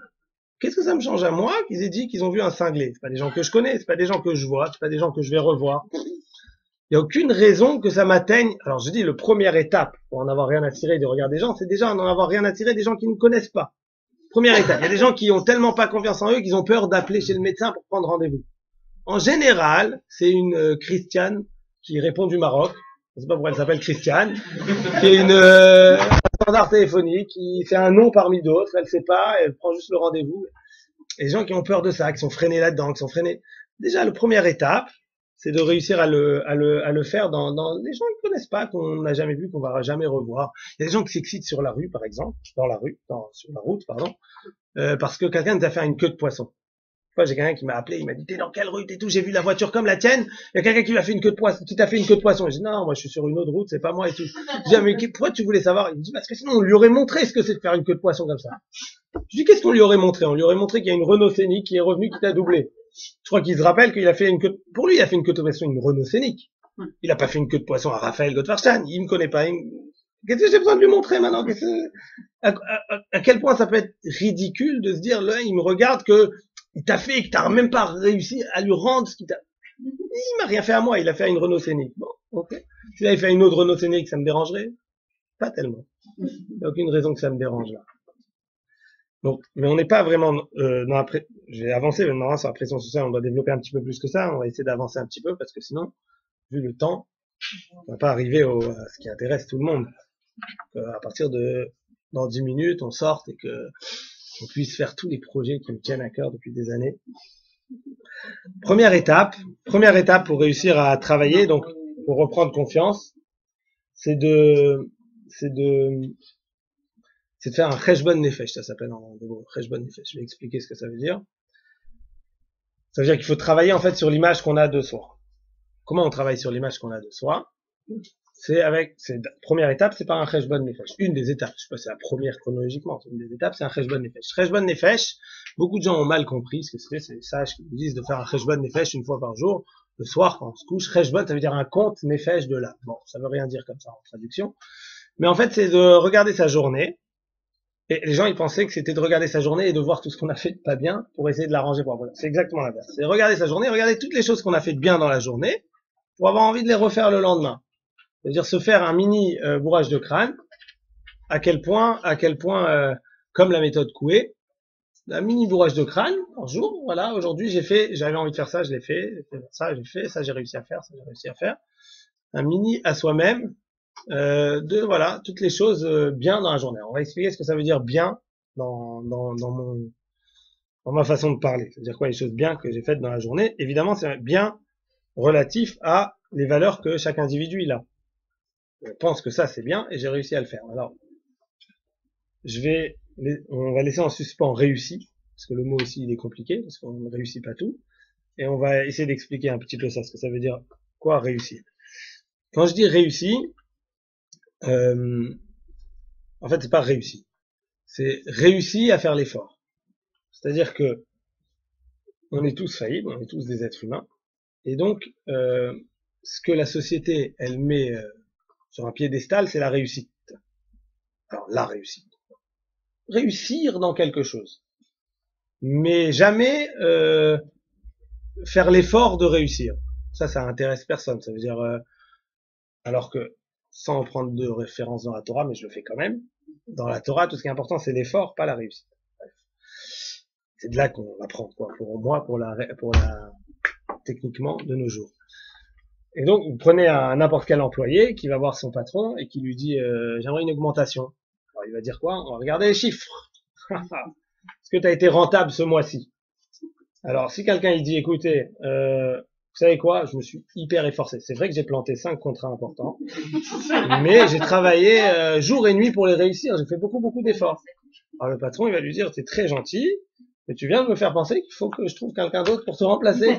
Qu'est-ce que ça me change à moi qu'ils aient dit qu'ils ont vu un cinglé? C'est pas des gens que je connais, c'est pas des gens que je vois, c'est pas des gens que je vais revoir. Il y a aucune raison que ça m'atteigne. Alors je dis, le première étape pour en avoir rien à tirer de regarder des gens, c'est déjà en avoir rien à tirer des gens qui ne connaissent pas. Première étape. Il y a des gens qui ont tellement pas confiance en eux qu'ils ont peur d'appeler chez le médecin pour prendre rendez-vous. En général, c'est une Christiane qui répond du Maroc. Je ne sais pas pourquoi elle s'appelle Christiane, qui est un standard téléphonique, qui fait un nom parmi d'autres, elle sait pas, elle prend juste le rendez-vous. Et les gens qui ont peur de ça, qui sont freinés là-dedans, qui sont freinés. Déjà, la première étape, c'est de réussir à le faire dans des gens qui connaissent pas, qu'on n'a jamais vu, qu'on va jamais revoir. Il y a des gens qui s'excitent sur la rue, par exemple, sur la route, pardon, parce que quelqu'un nous a fait une queue de poisson. Moi, j'ai quelqu'un qui m'a appelé, il m'a dit, t'es dans quelle rue, t'es tout, j'ai vu la voiture comme la tienne, il y a quelqu'un qui m'a fait une queue de poisson, qui t'a fait une queue de poisson. J'ai dit, non, moi, je suis sur une autre route, c'est pas moi et tout. Je dis, ah, mais pourquoi tu voulais savoir? Il me dit, parce que sinon, on lui aurait montré ce que c'est de faire une queue de poisson comme ça. Je dis, qu'est-ce qu'on lui aurait montré? On lui aurait montré qu'il y a une Renault Scénic qui est revenue, qui t'a doublé. Je crois qu'il se rappelle qu'il a fait une queue, pour lui, il a fait une queue de poisson, une Renault Scénic. Il a pas fait une queue de poisson à Raphaël Gottfarstein, il me connaît pas. Qu'est-ce que j'ai besoin de lui montrer maintenant? À quel point ça peut être ridicule de se dire, là, il me regarde que, il t'a fait, que t'as même pas réussi à lui rendre ce qu'il t'a... Il m'a rien fait à moi, il a fait à une Renault Scénic. Bon, ok. S'il avait fait à une autre Renault Scénic, ça me dérangerait? Pas tellement. Il n'y a aucune raison que ça me dérange, là. Donc, mais on n'est pas vraiment dans la je vais avancer maintenant sur la pression sociale, on doit développer un petit peu plus que ça, on va essayer d'avancer un petit peu, parce que sinon, vu le temps, on va pas arriver à ce qui intéresse tout le monde. À partir de, dans 10 minutes, on sorte et que on puisse faire tous les projets qui me tiennent à cœur depuis des années. Première étape pour réussir à travailler, donc pour reprendre confiance, c'est de faire un cheshbon nefesh, ça s'appelle en hébreu, cheshbon nefesh. Je vais expliquer ce que ça veut dire. Ça veut dire qu'il faut travailler en fait sur l'image qu'on a de soi. Comment on travaille sur l'image qu'on a de soi? Première étape, c'est par un cheshbon nefesh. Une des étapes, je sais pas, c'est la première chronologiquement, c'est une des étapes, c'est un cheshbon nefesh. Cheshbon nefesh, beaucoup de gens ont mal compris ce que c'est les sages qui nous disent de faire un cheshbon nefesh une fois par jour, le soir quand on se couche. Cheshbon, ça veut dire un compte nefesh de l'âme. Bon, ça veut rien dire comme ça en traduction. Mais en fait, c'est de regarder sa journée. Et les gens, ils pensaient que c'était de regarder sa journée et de voir tout ce qu'on a fait de pas bien pour essayer de l'arranger pour après. C'est exactement l'inverse. C'est regarder sa journée, regarder toutes les choses qu'on a fait de bien dans la journée pour avoir envie de les refaire le lendemain. C'est-à-dire se faire un mini bourrage de crâne, à quel point, comme la méthode Coué, un mini bourrage de crâne par jour. Voilà, aujourd'hui j'avais envie de faire ça, je l'ai fait, ça j'ai fait, ça j'ai réussi à faire, ça j'ai réussi à faire. Un mini à soi-même de voilà toutes les choses bien dans la journée. On va expliquer ce que ça veut dire bien dans ma façon de parler. C'est-à-dire quoi les choses bien que j'ai faites dans la journée. Évidemment, c'est bien relatif à les valeurs que chaque individu il a. Je pense que ça c'est bien et j'ai réussi à le faire. Alors, on va laisser en suspens réussi, parce que le mot aussi il est compliqué, parce qu'on ne réussit pas tout, et on va essayer d'expliquer un petit peu ça, ce que ça veut dire, quoi réussir. Quand je dis réussi, en fait c'est pas réussi, c'est réussi à faire l'effort. C'est-à-dire que on est tous faillibles, on est tous des êtres humains, et donc ce que la société elle met sur un piédestal, c'est la réussite. Alors, la réussite. Réussir dans quelque chose. Mais jamais faire l'effort de réussir. Ça intéresse personne. Ça veut dire, alors que, sans prendre de référence dans la Torah, mais je le fais quand même, dans la Torah, tout ce qui est important, c'est l'effort, pas la réussite. Bref. C'est de là qu'on apprend, quoi, pour moi, pour la techniquement, de nos jours. Et donc, vous prenez n'importe quel employé qui va voir son patron et qui lui dit j'aimerais une augmentation. Alors, il va dire quoi? On va regarder les chiffres. Est-ce que tu as été rentable ce mois-ci? Alors, si quelqu'un il dit écoutez, vous savez quoi? Je me suis hyper efforcé. C'est vrai que j'ai planté 5 contrats importants, mais j'ai travaillé jour et nuit pour les réussir. J'ai fait beaucoup d'efforts. Alors, le patron, il va lui dire c'est très gentil, Et tu viens de me faire penser qu'il faut que je trouve quelqu'un d'autre pour te remplacer.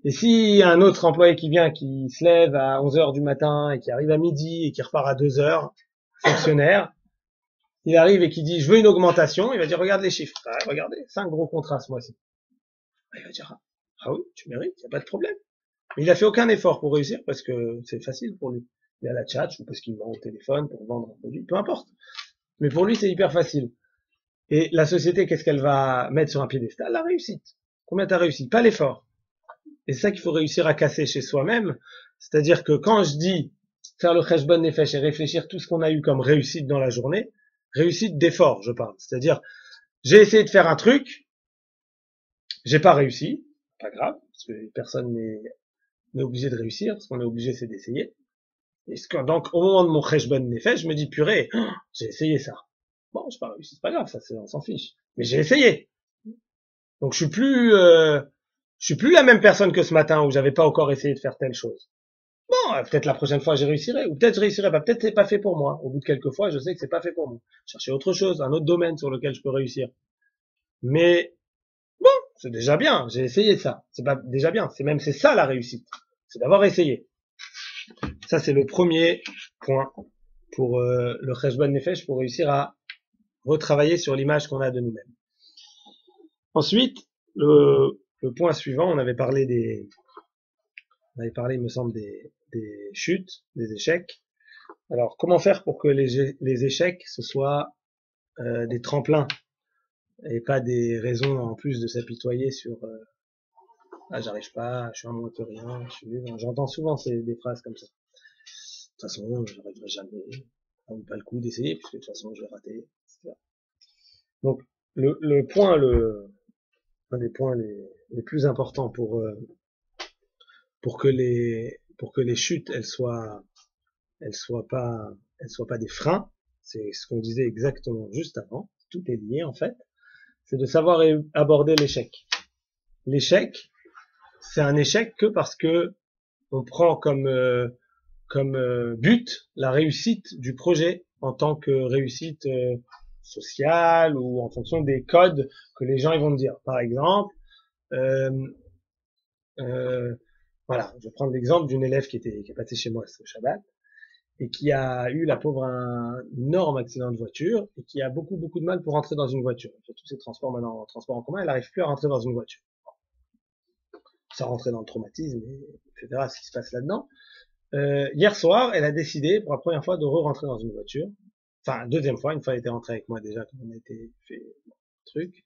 Et si un autre employé qui vient, qui se lève à 11 heures du matin et qui arrive à midi et qui repart à 2 heures, fonctionnaire, il arrive et qui dit je veux une augmentation, il va dire regarde les chiffres. Ah, regardez, 5 gros contrats ce mois-ci. Il va dire ah oui, tu mérites, il n'y a pas de problème. Mais il a fait aucun effort pour réussir parce que c'est facile pour lui. Il a la chat ou parce qu'il vend au téléphone pour vendre un produit, peu importe. Mais pour lui, c'est hyper facile. Et la société, qu'est-ce qu'elle va mettre sur un piédestal? La réussite. Combien t'as réussi? Pas l'effort. Et c'est ça qu'il faut réussir à casser chez soi-même. C'est-à-dire que quand je dis faire le cheshbon nefesh et réfléchir tout ce qu'on a eu comme réussite dans la journée, réussite d'effort, je parle. C'est-à-dire, j'ai essayé de faire un truc, j'ai pas réussi, pas grave, parce que personne n'est obligé de réussir, ce qu'on est obligé c'est d'essayer. Et donc, au moment de mon cheshbon nefesh, je me dis, purée, j'ai essayé ça. Bon, j'ai pas réussi, c'est pas grave, ça, on s'en fiche. Mais j'ai essayé. Donc, je suis plus la même personne que ce matin où j'avais pas encore essayé de faire telle chose. Bon, peut-être la prochaine fois je réussirai, ou peut-être je réussirai pas, peut-être c'est pas fait pour moi. Au bout de quelques fois, je sais que c'est pas fait pour moi. Chercher autre chose, un autre domaine sur lequel je peux réussir. Mais, bon, c'est déjà bien, j'ai essayé ça. C'est pas déjà bien, c'est ça la réussite. C'est d'avoir essayé. Ça, c'est le premier point pour le cheshbon nefesh, pour réussir à retravailler sur l'image qu'on a de nous-mêmes. Ensuite, le point suivant, on avait parlé, il me semble, des chutes, des échecs. Alors, comment faire pour que les échecs, ce soit des tremplins et pas des raisons en plus de s'apitoyer sur ah, j'arrive pas, je suis un moins que rien, je suis nul. J'entends souvent des phrases comme ça. De toute façon, je n'arriverai jamais, ça vaut pas le coup d'essayer, puisque de toute façon, je vais rater, etc. Donc, un des points les plus importants pour que les chutes, elles soient pas des freins, c'est ce qu'on disait exactement juste avant, tout est lié, en fait, c'est de savoir aborder l'échec. L'échec, c'est un échec que parce que on prend comme but la réussite du projet en tant que réussite sociale ou en fonction des codes que les gens ils vont me dire. Par exemple, voilà, je vais prendre l'exemple d'une élève qui est passée chez moi ce Shabbat et qui a eu, la pauvre, un énorme accident de voiture et qui a beaucoup de mal pour rentrer dans une voiture. Tous ces transports maintenant en transport en commun, elle n'arrive plus à rentrer dans une voiture. Sans rentrer dans le traumatisme, etc., ce qui se passe là-dedans. Hier soir, elle a décidé pour la première fois de re-rentrer dans une voiture. Enfin, deuxième fois, une fois elle était rentrée avec moi déjà quand on a été fait le truc.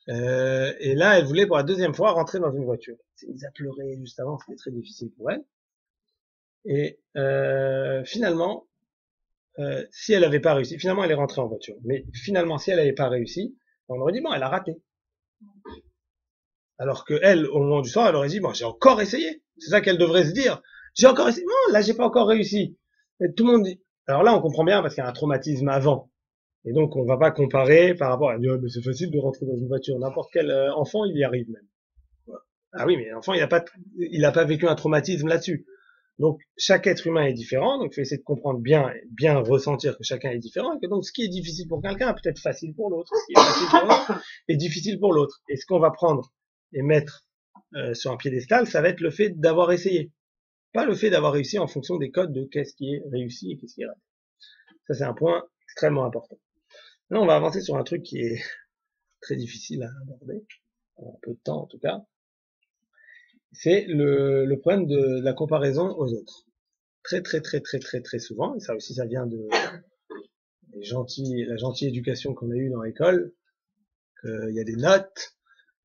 Et là, elle voulait pour la deuxième fois rentrer dans une voiture. Elle s'est mise à pleurer juste avant, c'était très difficile pour elle. Et finalement, si elle avait pas réussi, finalement elle est rentrée en voiture. Mais finalement, si elle n'avait pas réussi, on aurait dit bon, elle a raté. Alors que elle, au moment du soir, elle aurait dit bon, j'ai encore essayé. C'est ça qu'elle devrait se dire. J'ai encore essayé. Non, là, j'ai pas encore réussi. Et tout le monde dit. Alors là, on comprend bien parce qu'il y a un traumatisme avant. Et donc, on va pas comparer par rapport à dire, oh, mais c'est facile de rentrer dans une voiture. N'importe quel enfant, il y arrive même. Ah oui, mais l'enfant, il a pas vécu un traumatisme là-dessus. Donc, chaque être humain est différent. Donc, il faut essayer de comprendre bien ressentir que chacun est différent. Et que donc, ce qui est difficile pour quelqu'un est peut-être facile pour l'autre. Ce qui est facile pour l'autre est difficile pour l'autre. Et ce qu'on va prendre et mettre sur un piédestal, ça va être le fait d'avoir essayé. Pas le fait d'avoir réussi en fonction des codes de qu'est-ce qui est réussi et qu'est-ce qui est raté. Ça, c'est un point extrêmement important. Là, on va avancer sur un truc qui est très difficile à aborder, en un peu de temps en tout cas. C'est le problème de la comparaison aux autres. Très souvent, et ça aussi, ça vient de la gentille éducation qu'on a eue dans l'école, qu'il y a des notes,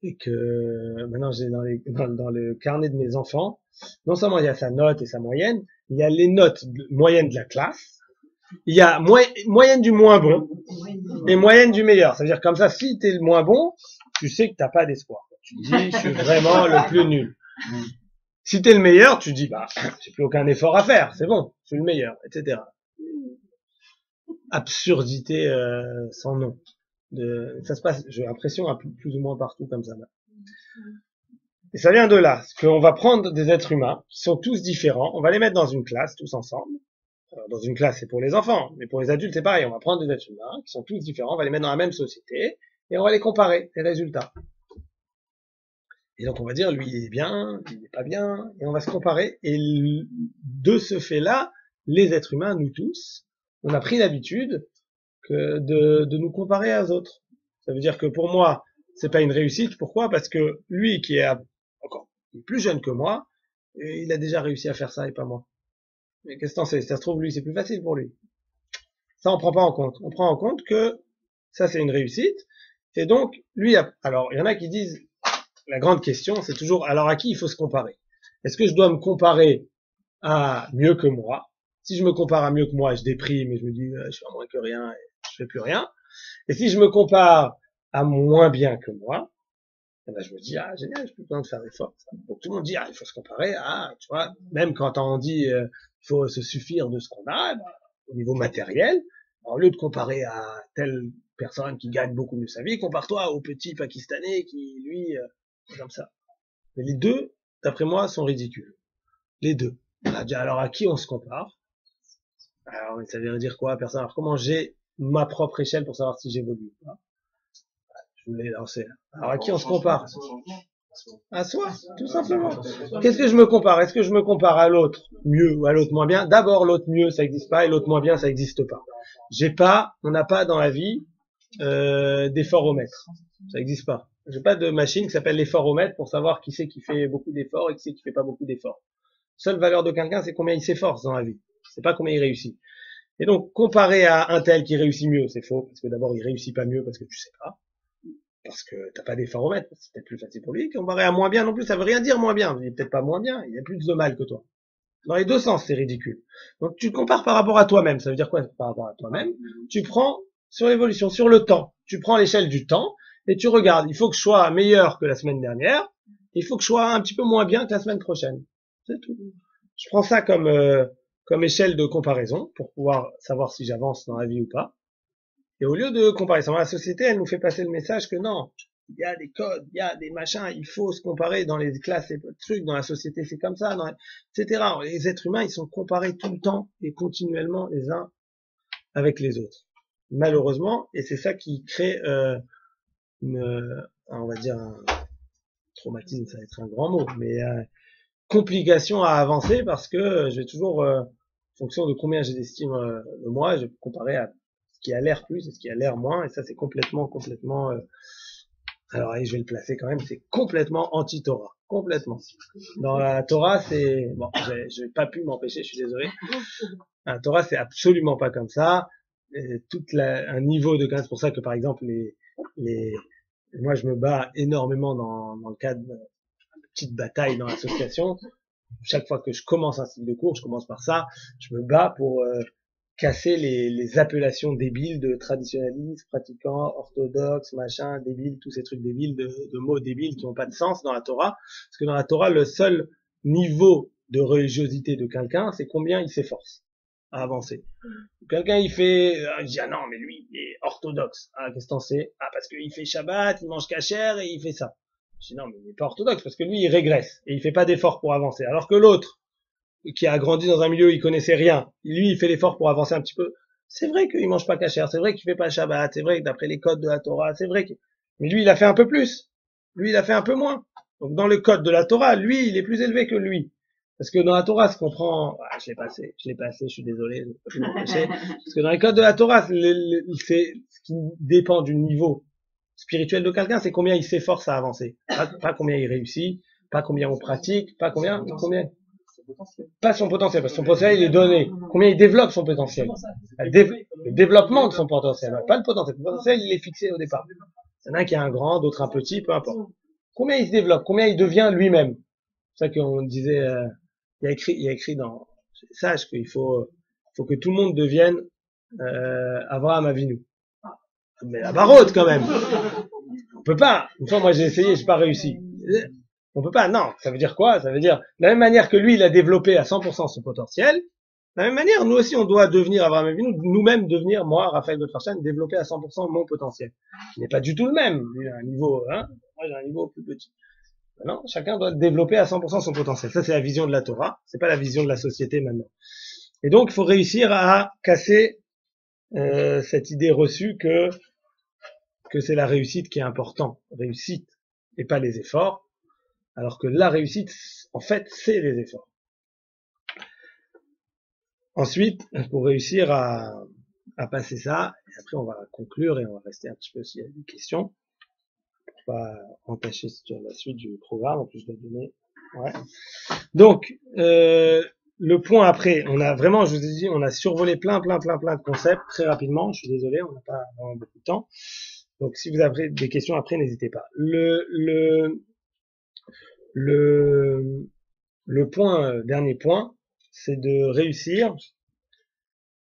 et que maintenant j'ai dans le carnet de mes enfants, non seulement il y a sa note et sa moyenne, il y a les notes moyennes de la classe, il y a moyenne du moins bon et moyenne du meilleur. Ça veut dire comme ça, si t'es le moins bon, tu sais que t'as pas d'espoir. Tu dis, je suis vraiment le plus nul. Si t'es le meilleur, tu dis, bah, j'ai plus aucun effort à faire, c'est bon, je suis le meilleur, etc. Absurdité sans nom. Ça se passe, j'ai l'impression, plus ou moins partout comme ça. Et ça vient de là, qu'on va prendre des êtres humains qui sont tous différents, on va les mettre dans une classe tous ensemble. Alors, dans une classe, c'est pour les enfants, mais pour les adultes, c'est pareil. On va prendre des êtres humains qui sont tous différents, on va les mettre dans la même société, et on va les comparer, les résultats. Et donc on va dire, lui il est bien, il n'est pas bien, et on va se comparer. Et de ce fait-là, les êtres humains, nous tous, on a pris l'habitude de nous comparer aux autres. Ça veut dire que pour moi, c'est pas une réussite. Pourquoi? Parce que lui qui est encore plus jeune que moi, il a déjà réussi à faire ça et pas moi. Mais qu'est-ce que t'en sais? Si ça se trouve, lui, c'est plus facile pour lui. Ça, on prend pas en compte. On prend en compte que ça, c'est une réussite. Et donc, lui, alors, il y en a qui disent, la grande question, c'est toujours, alors à qui il faut se comparer? Est-ce que je dois me comparer à mieux que moi? Si je me compare à mieux que moi, je déprime et je me dis, je suis à moins que rien et je fais plus rien. Et si je me compare à moins bien que moi, eh ben je me dis, ah, génial, j'ai plus besoin de faire d'efforts. Donc tout le monde dit, ah, il faut se comparer à, tu vois, même quand on dit, il faut se suffire de ce qu'on a, ben, au niveau matériel, au lieu de comparer à telle personne qui gagne beaucoup mieux sa vie, compare-toi au petit Pakistanais qui, lui, comme ça. Mais les deux, d'après moi, sont ridicules. Les deux. Alors à qui on se compare? Alors ça veut dire quoi, personne? Alors comment j'ai ma propre échelle pour savoir si j'évolue ou pas? Je voulais lancer. Alors à qui on se compare? À soi, tout simplement. Qu'est-ce que je me compare? Est-ce que je me compare à l'autre mieux ou à l'autre moins bien? D'abord, l'autre mieux, ça n'existe pas, et l'autre moins bien, ça n'existe pas. On n'a pas dans la vie d'efforomètre. Ça n'existe pas. J'ai pas de machine qui s'appelle l'efforomètre pour savoir qui c'est qui fait beaucoup d'efforts et qui c'est qui fait pas beaucoup d'efforts. Seule valeur de quelqu'un, c'est combien il s'efforce dans la vie. C'est pas combien il réussit. Et donc, comparé à un tel qui réussit mieux, c'est faux, parce que d'abord, il réussit pas mieux parce que tu sais pas. Parce que t'as pas d'efforomètre, c'est peut-être plus facile pour lui. Comparé à moins bien non plus, ça veut rien dire moins bien. Il est peut-être pas moins bien, il a plus de mal que toi. Dans les deux sens, c'est ridicule. Donc, tu te compares par rapport à toi-même. Ça veut dire quoi par rapport à toi-même? Tu prends sur l'évolution, sur le temps. Tu prends l'échelle du temps et tu regardes. Il faut que je sois meilleur que la semaine dernière. Il faut que je sois un petit peu moins bien que la semaine prochaine. C'est tout. Je prends ça comme échelle de comparaison pour pouvoir savoir si j'avance dans la vie ou pas. Et au lieu de comparer, la société, elle nous fait passer le message que non, il y a des codes, il y a des machins, il faut se comparer dans les classes et trucs, dans la société c'est comme ça, etc. Les êtres humains, ils sont comparés tout le temps et continuellement les uns avec les autres. Malheureusement, et c'est ça qui crée on va dire un traumatisme, ça va être un grand mot, mais complication à avancer parce que je vais toujours, en fonction de combien j'ai d'estime de moi, je vais comparer à ce qui a l'air plus et ce qui a l'air moins, et ça c'est complètement, alors allez, je vais le placer quand même, c'est complètement anti-Torah, complètement. Dans la Torah, c'est, bon, j'ai pas pu m'empêcher, je suis désolé. La Torah, c'est absolument pas comme ça. Un niveau de c'est pour ça que par exemple moi je me bats énormément dans le cadre d'une petite bataille dans l'association. Chaque fois que je commence un cycle de cours, je commence par ça, je me bats pour casser les appellations débiles de traditionnalistes, pratiquants, orthodoxes, machin, débiles, tous ces trucs débiles, de mots débiles qui n'ont pas de sens dans la Torah. Parce que dans la Torah, le seul niveau de religiosité de quelqu'un, c'est combien il s'efforce à avancer. Quelqu'un, il dit, ah non, mais lui, il est orthodoxe. Ah, qu'est-ce que t'en sais? Ah, parce qu'il fait Shabbat, il mange kasher et il fait ça. Je dis, non, mais il n'est pas orthodoxe, parce que lui, il régresse, et il fait pas d'effort pour avancer. Alors que l'autre, qui a grandi dans un milieu où il connaissait rien, lui, il fait l'effort pour avancer un petit peu. C'est vrai qu'il mange pas kasher, c'est vrai qu'il fait pas Shabbat, c'est vrai que d'après les codes de la Torah, c'est vrai que, mais lui, il a fait un peu plus. Lui, il a fait un peu moins. Donc, dans le code de la Torah, lui, il est plus élevé que lui. Parce que dans la Torah, ce qu'on prend, je l'ai passé, je suis désolé, je m'empêcher. Parce que dans les codes de la Torah, c'est ce qui dépend du niveau spirituel de quelqu'un, c'est combien il s'efforce à avancer. Pas combien il réussit, pas combien on pratique, pas combien, pas son potentiel, parce que son potentiel, il est donné. Combien il développe son potentiel. Le développement de son potentiel, pas le potentiel. Le potentiel, il est fixé au départ. Il y en a un qui est un grand, d'autres un petit, peu importe. Combien il se développe, combien il devient lui-même. C'est ça qu'on disait, il y a écrit dans Sage qu'il faut que tout le monde devienne Avraham Avinu. Mais la barotte quand même. On peut pas. Une fois moi j'ai essayé, j'ai pas réussi. On peut pas. Non, ça veut dire quoi? Ça veut dire de la même manière que lui il a développé à 100% son potentiel, de la même manière nous aussi on doit devenir Avraham Avinu, nous-mêmes devenir moi Raphaël Gottfarstein, développer à 100% mon potentiel. Qui n'est pas du tout le même. Lui a un niveau, moi j'ai un niveau plus petit. Non, chacun doit développer à 100% son potentiel. Ça, c'est la vision de la Torah. C'est pas la vision de la société maintenant. Et donc, il faut réussir à casser cette idée reçue que que c'est la réussite qui est importante, réussite, et pas les efforts, alors que la réussite, en fait, c'est les efforts. Ensuite, pour réussir à passer ça, et après on va conclure et on va rester un petit peu s'il y a des questions, pour pas entacher sur la suite du programme, en plus je dois donner. Ouais. Donc, le point après, on a vraiment, je vous ai dit, on a survolé plein de concepts très rapidement. Je suis désolé, on n'a pas vraiment beaucoup de temps. Donc, si vous avez des questions après, n'hésitez pas. Le point, dernier point, c'est de réussir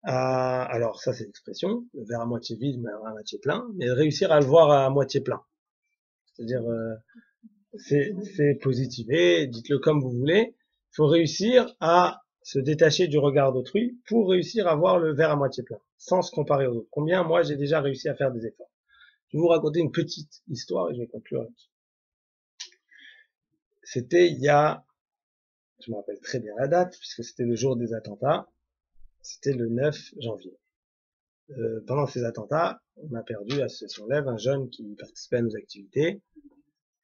à, alors ça c'est l'expression, le verre à moitié vide, mais à moitié plein, mais réussir à le voir à moitié plein. C'est-à-dire, c'est positiver, dites-le comme vous voulez. Il faut réussir à se détacher du regard d'autrui pour réussir à voir le verre à moitié plein, sans se comparer aux autres. Combien moi j'ai déjà réussi à faire des efforts. Je vais vous raconter une petite histoire et je vais conclure là-dessus. C'était il y a, je me rappelle très bien la date, puisque c'était le jour des attentats, c'était le 9 janvier. Pendant ces attentats, on a perdu à l'association Lève un jeune qui participait à nos activités,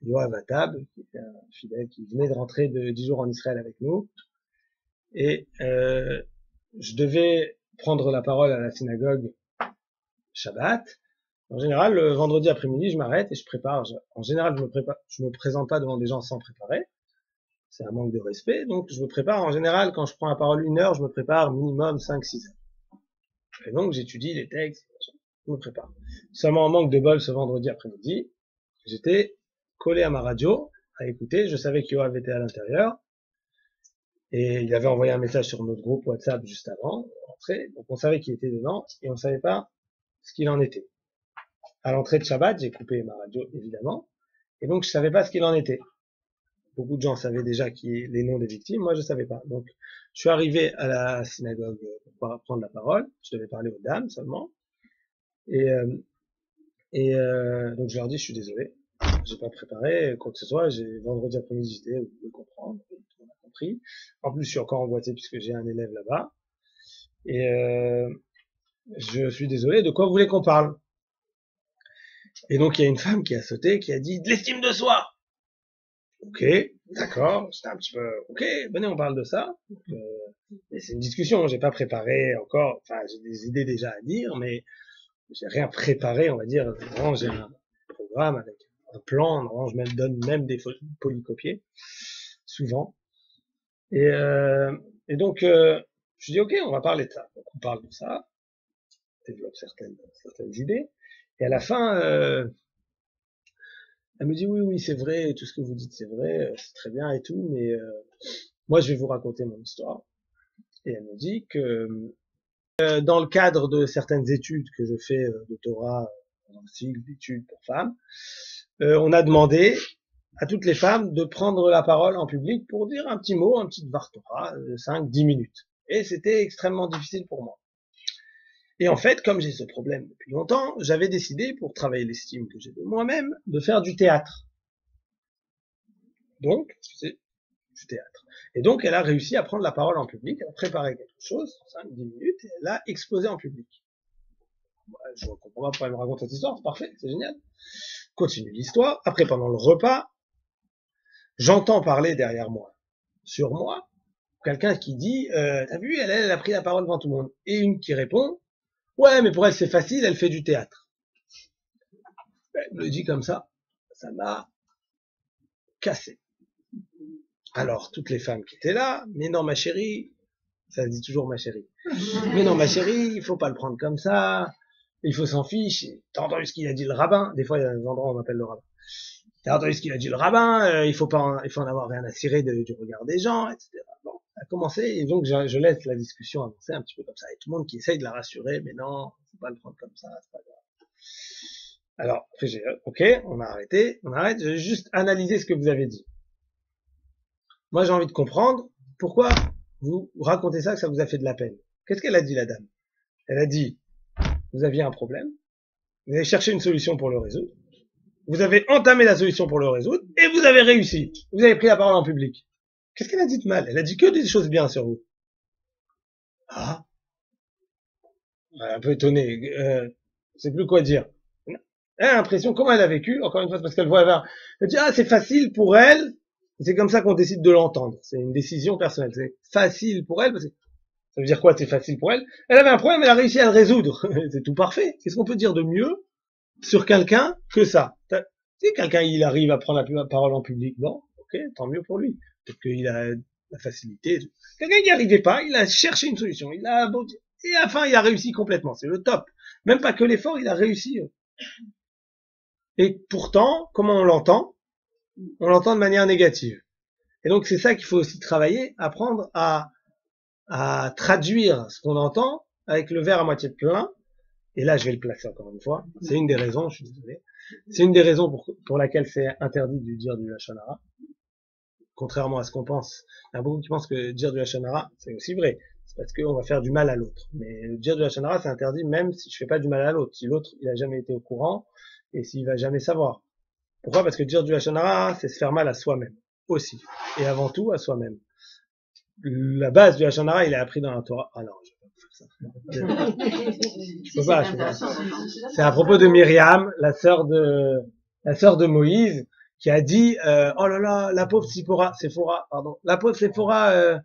Yoav Atab, qui était un fidèle qui venait de rentrer de 10 jours en Israël avec nous. Et je devais prendre la parole à la synagogue Shabbat. En général, le vendredi après-midi, je m'arrête et je prépare. En général, je me présente pas devant des gens sans préparer. C'est un manque de respect. Donc, je me prépare. En général, quand je prends la parole 1 heure, je me prépare minimum 5-6 heures. Et donc, j'étudie les textes, je me prépare. Seulement en manque de bol ce vendredi après-midi, j'étais collé à ma radio à écouter. Je savais qu'Yoav était à l'intérieur. Et il avait envoyé un message sur notre groupe WhatsApp juste avant l'entrée. Donc on savait qu'il était dedans et on savait pas ce qu'il en était. À l'entrée de Shabbat, j'ai coupé ma radio évidemment. Et donc je savais pas ce qu'il en était. Beaucoup de gens savaient déjà les noms des victimes. Moi je savais pas. Donc je suis arrivé à la synagogue pour prendre la parole. Je devais parler aux dames seulement. Et donc je leur dis je suis désolé. J'ai pas préparé quoi que ce soit. Vendredi après-midi j'étais, vous pouvez comprendre. Compris. En plus, je suis encore emboîté puisque j'ai un élève là-bas. Et je suis désolé, de quoi vous voulez qu'on parle? Et donc, il y a une femme qui a sauté, qui a dit de l'estime de soi. Ok, d'accord, c'était un petit peu, ok, venez, on parle de ça. Et c'est une discussion, j'ai pas préparé encore, enfin, j'ai des idées déjà à dire, mais j'ai rien préparé, on va dire. Normalement, j'ai un programme avec un plan, normalement, je me donne même des polycopiés, souvent. Et donc, je dis, ok, on va parler de ça. Donc, on parle de ça, on développe certaines idées. Et à la fin, elle me dit, oui, c'est vrai, tout ce que vous dites, c'est vrai, c'est très bien et tout, mais moi, je vais vous raconter mon histoire. Et elle me dit que dans le cadre de certaines études que je fais de Torah, un cycle d'études pour femmes, on a demandé à toutes les femmes de prendre la parole en public pour dire un petit mot, un petit Dvar Torah, 5-10 minutes. Et c'était extrêmement difficile pour moi. Et en fait, comme j'ai ce problème depuis longtemps, j'avais décidé, pour travailler l'estime que j'ai de moi-même, de faire du théâtre. Donc, c'est du théâtre. Et donc, elle a réussi à prendre la parole en public, elle a préparé quelque chose, 5-10 minutes, et elle a exposé en public. Je ne comprends pas pourquoi elle me raconte cette histoire, c'est parfait, c'est génial. Continue l'histoire. Après, pendant le repas, j'entends parler derrière moi, sur moi, quelqu'un qui dit, t'as vu, elle a pris la parole devant tout le monde. Et une qui répond, ouais, mais pour elle c'est facile, elle fait du théâtre. Elle me le dit comme ça m'a cassé. Alors, toutes les femmes qui étaient là, mais non ma chérie, ça se dit toujours ma chérie, mais non ma chérie, il faut pas le prendre comme ça, il faut s'en ficher. T'as entendu ce qu'il a dit le rabbin? Des fois, il y a des endroits où on m'appelle le rabbin. T'as entendu ce qu'il a dit le rabbin? Il faut en avoir rien à cirer du regard des gens, etc. Bon, ça a commencé, et donc je laisse la discussion avancer un petit peu comme ça, et tout le monde qui essaye de la rassurer, mais non, faut pas le prendre comme ça, c'est pas grave. Alors, après j'ai, ok, on arrête, je vais juste analyser ce que vous avez dit. Moi, j'ai envie de comprendre pourquoi vous racontez ça, que ça vous a fait de la peine. Qu'est-ce qu'elle a dit, la dame? Elle a dit, vous aviez un problème, vous avez cherché une solution pour le résoudre, vous avez entamé la solution pour le résoudre, et vous avez réussi. Vous avez pris la parole en public. Qu'est-ce qu'elle a dit de mal? Elle a dit que des choses bien sur vous. Ah, un peu étonné. Je sais plus quoi dire. Elle a l'impression, comment elle a vécu, encore une fois, c'est parce qu'elle voit, elle dit, ah, c'est facile pour elle, c'est comme ça qu'on décide de l'entendre. C'est une décision personnelle. C'est facile pour elle, parce que ça veut dire quoi, c'est facile pour elle? Elle avait un problème, elle a réussi à le résoudre. C'est tout parfait. Qu'est-ce qu'on peut dire de mieux sur quelqu'un que ça? Si quelqu'un, il arrive à prendre la parole en public, bon, ok, tant mieux pour lui. Peut-être qu'il a la facilité. Quelqu'un qui n'y arrivait pas, il a cherché une solution. Et à la fin, il a réussi complètement. C'est le top. Même pas que l'effort, il a réussi. Et pourtant, comment on l'entend? On l'entend de manière négative. Et donc, c'est ça qu'il faut aussi travailler, apprendre à traduire ce qu'on entend avec le verre à moitié plein. Et là, je vais le placer encore une fois. C'est une des raisons, je suis désolé. C'est une des raisons pour laquelle c'est interdit de dire du Lachon Hara. Contrairement à ce qu'on pense. Il y a beaucoup qui pensent que dire du Lachon Hara, c'est aussi vrai. C'est parce qu'on va faire du mal à l'autre. Mais dire du Lachon Hara, c'est interdit même si je fais pas du mal à l'autre. Si l'autre, il a jamais été au courant et s'il va jamais savoir. Pourquoi? Parce que dire du Lachon Hara, c'est se faire mal à soi-même. Aussi. Et avant tout, à soi-même. La base du Lachon Hara, il est appris dans la Torah. Ah non, je peux pas. C'est à propos de Myriam, la sœur de Moïse, qui a dit, oh là là, la pauvre Séphora, pardon, la pauvre Séphora,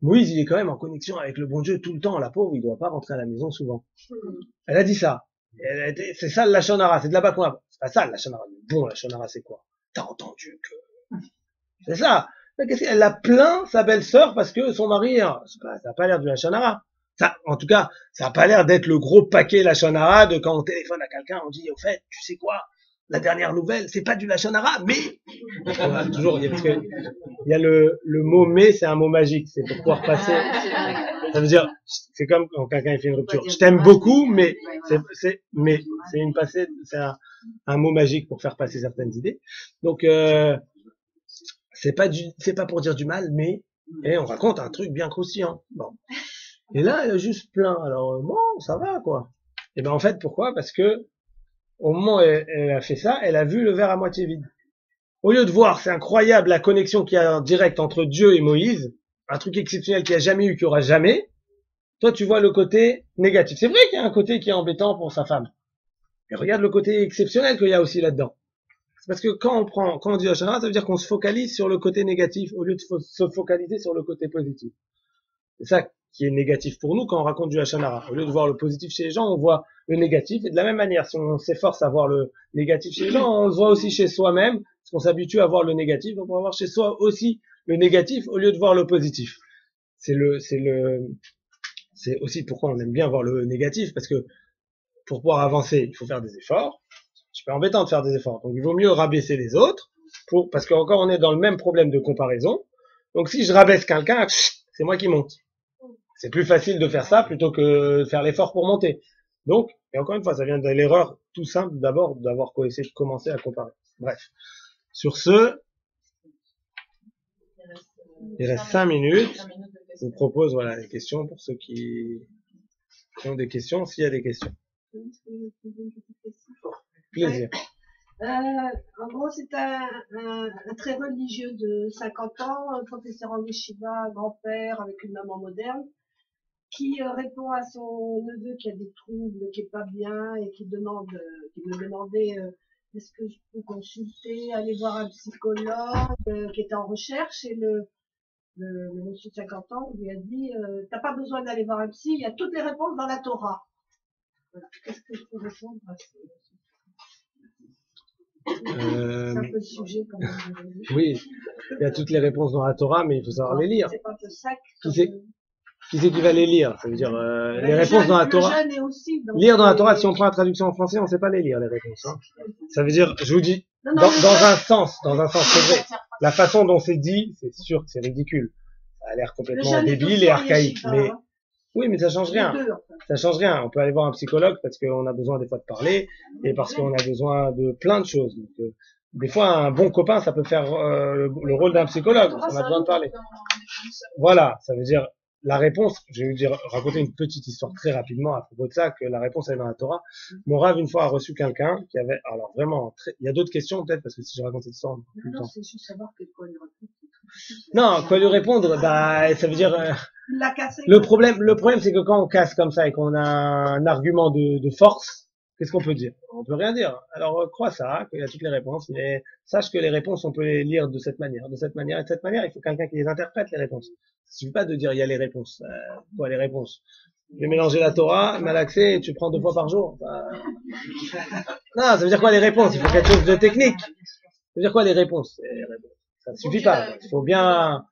Moïse, il est quand même en connexion avec le bon Dieu tout le temps, la pauvre, il doit pas rentrer à la maison souvent. Elle a dit ça. C'est ça le Lachon Hara, c'est de là-bas qu'on a. C'est pas ça le Lachon Hara. Le bon Lachon Hara, c'est quoi? T'as entendu que... C'est ça. Elle a plaint sa belle-sœur parce que son mari, ça a pas l'air du Lachon Hara. Ça, en tout cas, ça a pas l'air d'être le gros paquet Lachon Hara de quand on téléphone à quelqu'un, on dit, au fait, tu sais quoi? La dernière nouvelle, c'est pas du Lachon Hara, mais... Voilà, toujours, parce que il y a le mot mais, c'est un mot magique, c'est pour pouvoir passer. Ça veut dire, c'est comme quand quelqu'un fait une rupture. Je t'aime beaucoup, mais c'est une passée, c'est un mot magique pour faire passer certaines idées. Donc, c'est pas pour dire du mal, mais, et on raconte un truc bien croustillant. Bon. Et là, elle a juste plein. Alors, bon, ça va, quoi. Et ben, en fait, pourquoi? Parce que, au moment où elle a fait ça, elle a vu le verre à moitié vide. Au lieu de voir, c'est incroyable la connexion qu'il y a en direct entre Dieu et Moïse, un truc exceptionnel qu'il n'y a jamais eu, qu'il n'y aura jamais, toi tu vois le côté négatif. C'est vrai qu'il y a un côté qui est embêtant pour sa femme. Mais regarde le côté exceptionnel qu'il y a aussi là-dedans. C'est parce que quand on dit Lachon Hara, ça veut dire qu'on se focalise sur le côté négatif au lieu de se focaliser sur le côté positif. C'est ça qui est négatif pour nous quand on raconte du Lachon Hara. Au lieu de voir le positif chez les gens, on voit le négatif. Et de la même manière, si on s'efforce à voir le négatif chez les gens, on le voit aussi chez soi-même, parce qu'on s'habitue à voir le négatif. Donc on va voir chez soi aussi le négatif au lieu de voir le positif. C'est aussi pourquoi on aime bien voir le négatif, parce que pour pouvoir avancer, il faut faire des efforts. C'est pas embêtant de faire des efforts. Donc il vaut mieux rabaisser les autres, parce qu'encore on est dans le même problème de comparaison. Donc si je rabaisse quelqu'un, c'est moi qui monte. C'est plus facile de faire ça plutôt que de faire l'effort pour monter. Donc, et encore une fois, ça vient de l'erreur tout simple d'abord d'avoir essayé de commencer à comparer. Bref. Sur ce, il reste 5 minutes. Je vous propose, voilà, les questions pour ceux qui ont des questions, s'il y a des questions. Plaisir. En gros, c'est un très religieux de 50 ans, un professeur en yeshiva, grand-père, avec une maman moderne, qui répond à son neveu qui a des troubles, qui est pas bien, et qui me demandait est-ce que je peux consulter, aller voir un psychologue qui était en recherche, et le monsieur de 50 ans lui a dit t'as pas besoin d'aller voir un psy, il y a toutes les réponses dans la Torah. Voilà. Qu'est-ce que je peux répondre à c'est un peu le sujet quand même. Oui, il y a toutes les réponses dans la Torah, mais il faut savoir les lire. C'est pas que ça Qui c'est qui va les lire? Ça veut dire les réponses dans la Torah. Lire dans la Torah, si on prend la traduction en français, on sait pas les lire les réponses. Hein. Ça veut dire, je vous dis, dans un sens, c'est vrai. La façon dont c'est dit, c'est sûr que c'est ridicule. Ça a l'air complètement débile et archaïque. Mais oui, mais ça change rien. Ça change rien. On peut aller voir un psychologue parce qu'on a besoin des fois de parler et parce qu'on a besoin de plein de choses. Donc, des fois, un bon copain, ça peut faire le rôle d'un psychologue. On a besoin de parler. Voilà, ça veut dire la réponse. Je vais vous raconter une petite histoire très rapidement à propos de ça, que la réponse est dans la Torah. Mon Rav, une fois, a reçu quelqu'un qui avait, alors vraiment, il y a d'autres questions peut-être parce que si je raconte cette histoire, non, c'est juste savoir quoi lui répondre. Non, quoi lui répondre, bah, ça veut dire. Le problème, c'est que quand on casse comme ça et qu'on a un argument de force, qu'est-ce qu'on peut dire? on peut rien dire. Alors crois ça, qu'il y a toutes les réponses, mais sache que les réponses, on peut les lire de cette manière et de cette manière. Il faut quelqu'un qui les interprète, les réponses. Ça suffit pas de dire il y a les réponses. Quoi, les réponses? Je vais mélanger la Torah, Malaxé, et tu prends 2 fois par jour. Non, ça veut dire quoi les réponses? Il faut quelque chose de technique. Ça veut dire quoi les réponses? Ça suffit pas. Il faut bien...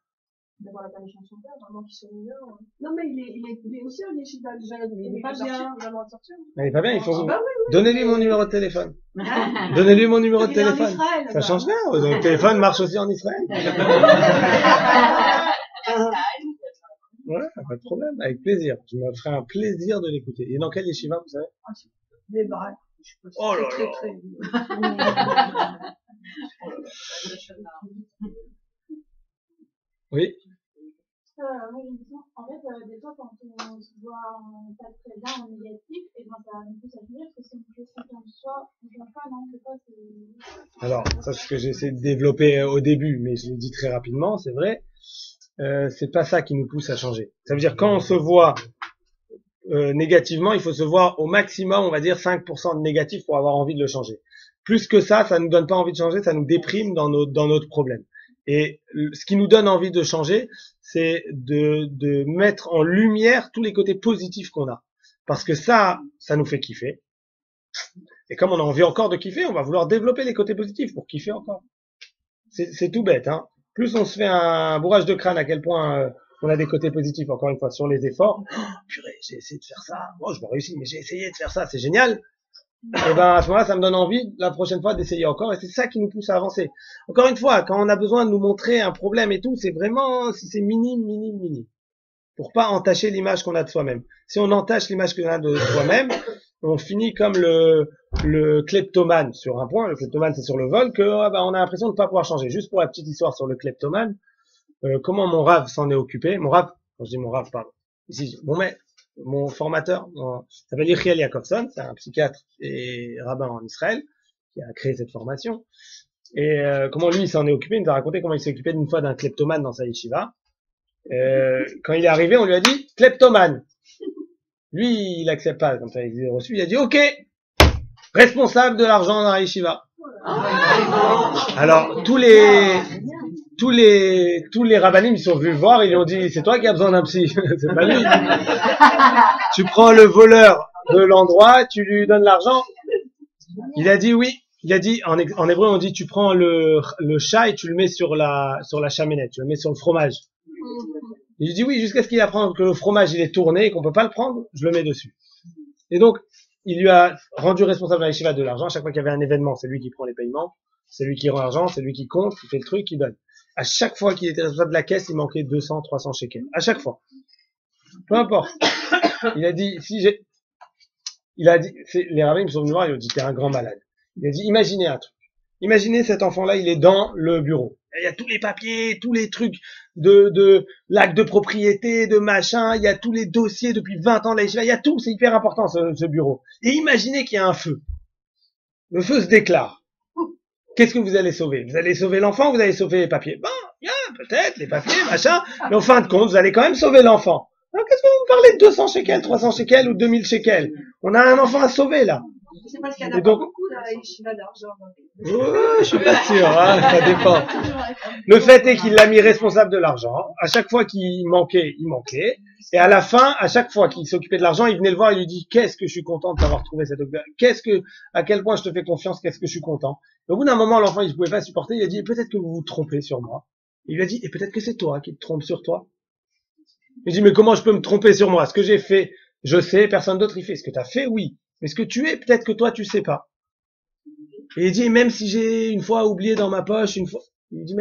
D'avoir la permission de son père, vraiment qu'il soit mineur. Non, mais il est aussi un yeshiva jeune, mais il n'est pas bien. Il est pas bien, il faut... Donnez-lui mon numéro de téléphone. Donnez-lui mon numéro de téléphone. Ça change rien. Le téléphone marche aussi en Israël. Ouais, pas de problème, avec plaisir. Je me ferai un plaisir de l'écouter. Et dans quel yeshiva, vous savez? Des baraques. Oh là là. Oui. Moi, j'ai une question. En fait, des fois, quand on se voit pas très bien en négatif, et ben, ça nous pousse à se dire que c'est une question qu'on soit, on vient pas, non, c'est pas, c'est... Alors, ça, c'est ce que j'ai essayé de développer au début, mais je l'ai dit très rapidement, c'est vrai. C'est pas ça qui nous pousse à changer. Ça veut dire, quand on se voit négativement, il faut se voir au maximum, on va dire 5% de négatif pour avoir envie de le changer. Plus que ça nous donne pas envie de changer, ça nous déprime dans notre problème. Et ce qui nous donne envie de changer, c'est de mettre en lumière tous les côtés positifs qu'on a. Parce que ça nous fait kiffer. Et comme on a envie encore de kiffer, on va vouloir développer les côtés positifs pour kiffer encore. C'est tout bête, hein. Plus on se fait un bourrage de crâne à quel point on a des côtés positifs, encore une fois, sur les efforts. Oh, purée, j'ai essayé de faire ça. Bon, je vais réussir, mais j'ai essayé de faire ça, c'est génial. Et ben à ce moment-là, ça me donne envie la prochaine fois d'essayer encore, et c'est ça qui nous pousse à avancer. Encore une fois, quand on a besoin de nous montrer un problème et tout, c'est vraiment si c'est minime, pour pas entacher l'image qu'on a de soi-même. Si on entache l'image qu'on a de soi-même, on finit comme le kleptomane sur un point. Le kleptomane, c'est sur le vol que on a l'impression de ne pas pouvoir changer. Juste pour la petite histoire sur le kleptomane, comment mon Rav s'en est occupé. Mon Rav, quand je dis mon Rav, pardon, ici, mon formateur, s'appelle Yechiel Yakovson, c'est un psychiatre et rabbin en Israël, qui a créé cette formation. Et comment lui il s'en est occupé, il nous a raconté comment il s'est occupé d'une fois d'un kleptomane dans sa yeshiva. Quand il est arrivé, on lui a dit kleptomane. Lui, il accepte pas, comme ça il est reçu, il a dit ok, responsable de l'argent dans la yeshiva. Alors tous les rabbinim ils sont venus le voir, ils lui ont dit c'est toi qui as besoin d'un psy, c'est pas lui. Tu prends le voleur de l'endroit, tu lui donnes l'argent. Il a dit oui. Il a dit en hébreu on dit tu prends le chat et tu le mets sur la cheminée, tu le mets sur le fromage. Il dit oui jusqu'à ce qu'il apprenne que le fromage il est tourné et qu'on peut pas le prendre, je le mets dessus. Et donc il lui a rendu responsable de la yeshiva de l'argent. À chaque fois qu'il y avait un événement, c'est lui qui prend les paiements, c'est lui qui rend l'argent, c'est lui qui compte, qui fait le truc, qui donne. À chaque fois qu'il était responsable de la caisse, il manquait 200, 300 shekels. À chaque fois. Peu importe. Il a dit, les rabbins me sont venus voir, ils ont dit, t'es un grand malade. Il a dit, imaginez un truc. Imaginez cet enfant-là, il est dans le bureau. Il y a tous les papiers, tous les trucs de l'acte de propriété, de machin, il y a tous les dossiers depuis 20 ans de la yeshiva, il y a tout, c'est hyper important ce bureau. Et imaginez qu'il y a un feu. Le feu se déclare. Qu'est-ce que vous allez sauver? Vous allez sauver l'enfant ou vous allez sauver les papiers? Bon, peut-être, les papiers, machin, mais en fin de compte, vous allez quand même sauver l'enfant. Alors qu'est-ce que vous me parlez de 200 shekels, 300 shekels ou 2000 shekels? On a un enfant à sauver, là. C'est parce qu'il y en a pas beaucoup dans la yeshiva d'argent. Je suis pas sûr, hein, ça dépend. Le fait est qu'il l'a mis responsable de l'argent. À chaque fois qu'il manquait, il manquait. Et à la fin, à chaque fois qu'il s'occupait de l'argent, il venait le voir et lui dit, qu'est-ce que je suis content de t'avoir trouvé cette occupation. À quel point je te fais confiance, qu'est-ce que je suis content. Et au bout d'un moment, l'enfant, il ne pouvait pas supporter, il a dit, peut-être que vous vous trompez sur moi. Il lui a dit, et peut-être que c'est toi qui te trompes sur toi. Il dit, mais comment je peux me tromper sur moi? Ce que j'ai fait, je sais, personne d'autre y fait. Ce que tu as fait, oui. Mais ce que tu es, peut-être que toi, tu sais pas. Et il dit, même si j'ai une fois oublié dans ma poche, il dit,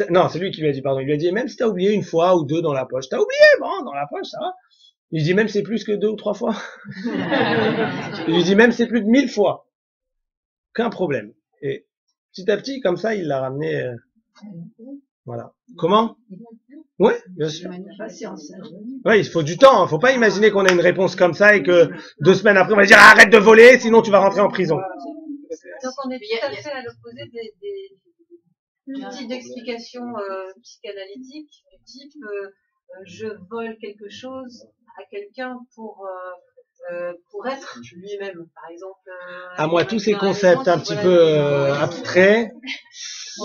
non, c'est lui qui lui a dit, pardon. Il lui a dit, même si t'as oublié une fois ou deux dans la poche. T'as oublié, bon, dans la poche, ça va. Il dit, même c'est plus que 2 ou 3 fois. Il lui dit, même c'est plus de 1000 fois. Aucun problème. Et petit à petit, comme ça, il l'a ramené, voilà. Comment? Ouais, bien sûr. Ouais, il faut du temps. Hein. Faut pas imaginer qu'on a une réponse comme ça et que 2 semaines après, on va dire arrête de voler, sinon tu vas rentrer en prison. Donc on est tout à fait à l'opposé du type d'explication psychanalytique, du type je vole quelque chose à quelqu'un pour pour être lui-même, par exemple. À moi, tous ces dans la concepts maison, un petit peu abstraits.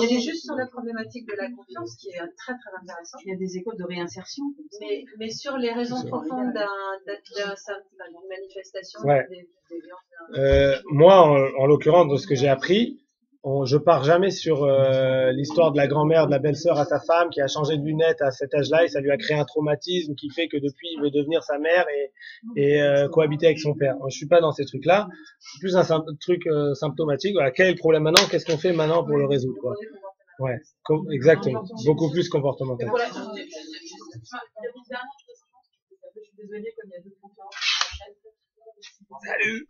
Il y a juste sur la problématique de la confiance qui est très très intéressant. Il y a des écoles de réinsertion. Mais sur les raisons profondes d'une manifestation, Ouais. des violences. Moi, en l'occurrence, de ce que j'ai appris, je pars jamais sur l'histoire de la grand-mère, de la belle-sœur à sa femme qui a changé de lunettes à cet âge-là et ça lui a créé un traumatisme qui fait que depuis il veut devenir sa mère et cohabiter avec son père. Je suis pas dans ces trucs-là. C'est plus un truc symptomatique. Voilà, quel est le problème maintenant? Qu'est-ce qu'on fait maintenant pour le résoudre, quoi? Ouais, exactement. Beaucoup plus comportemental. Mais voilà, je suis désolée, comme il y a deux conférences. Salut!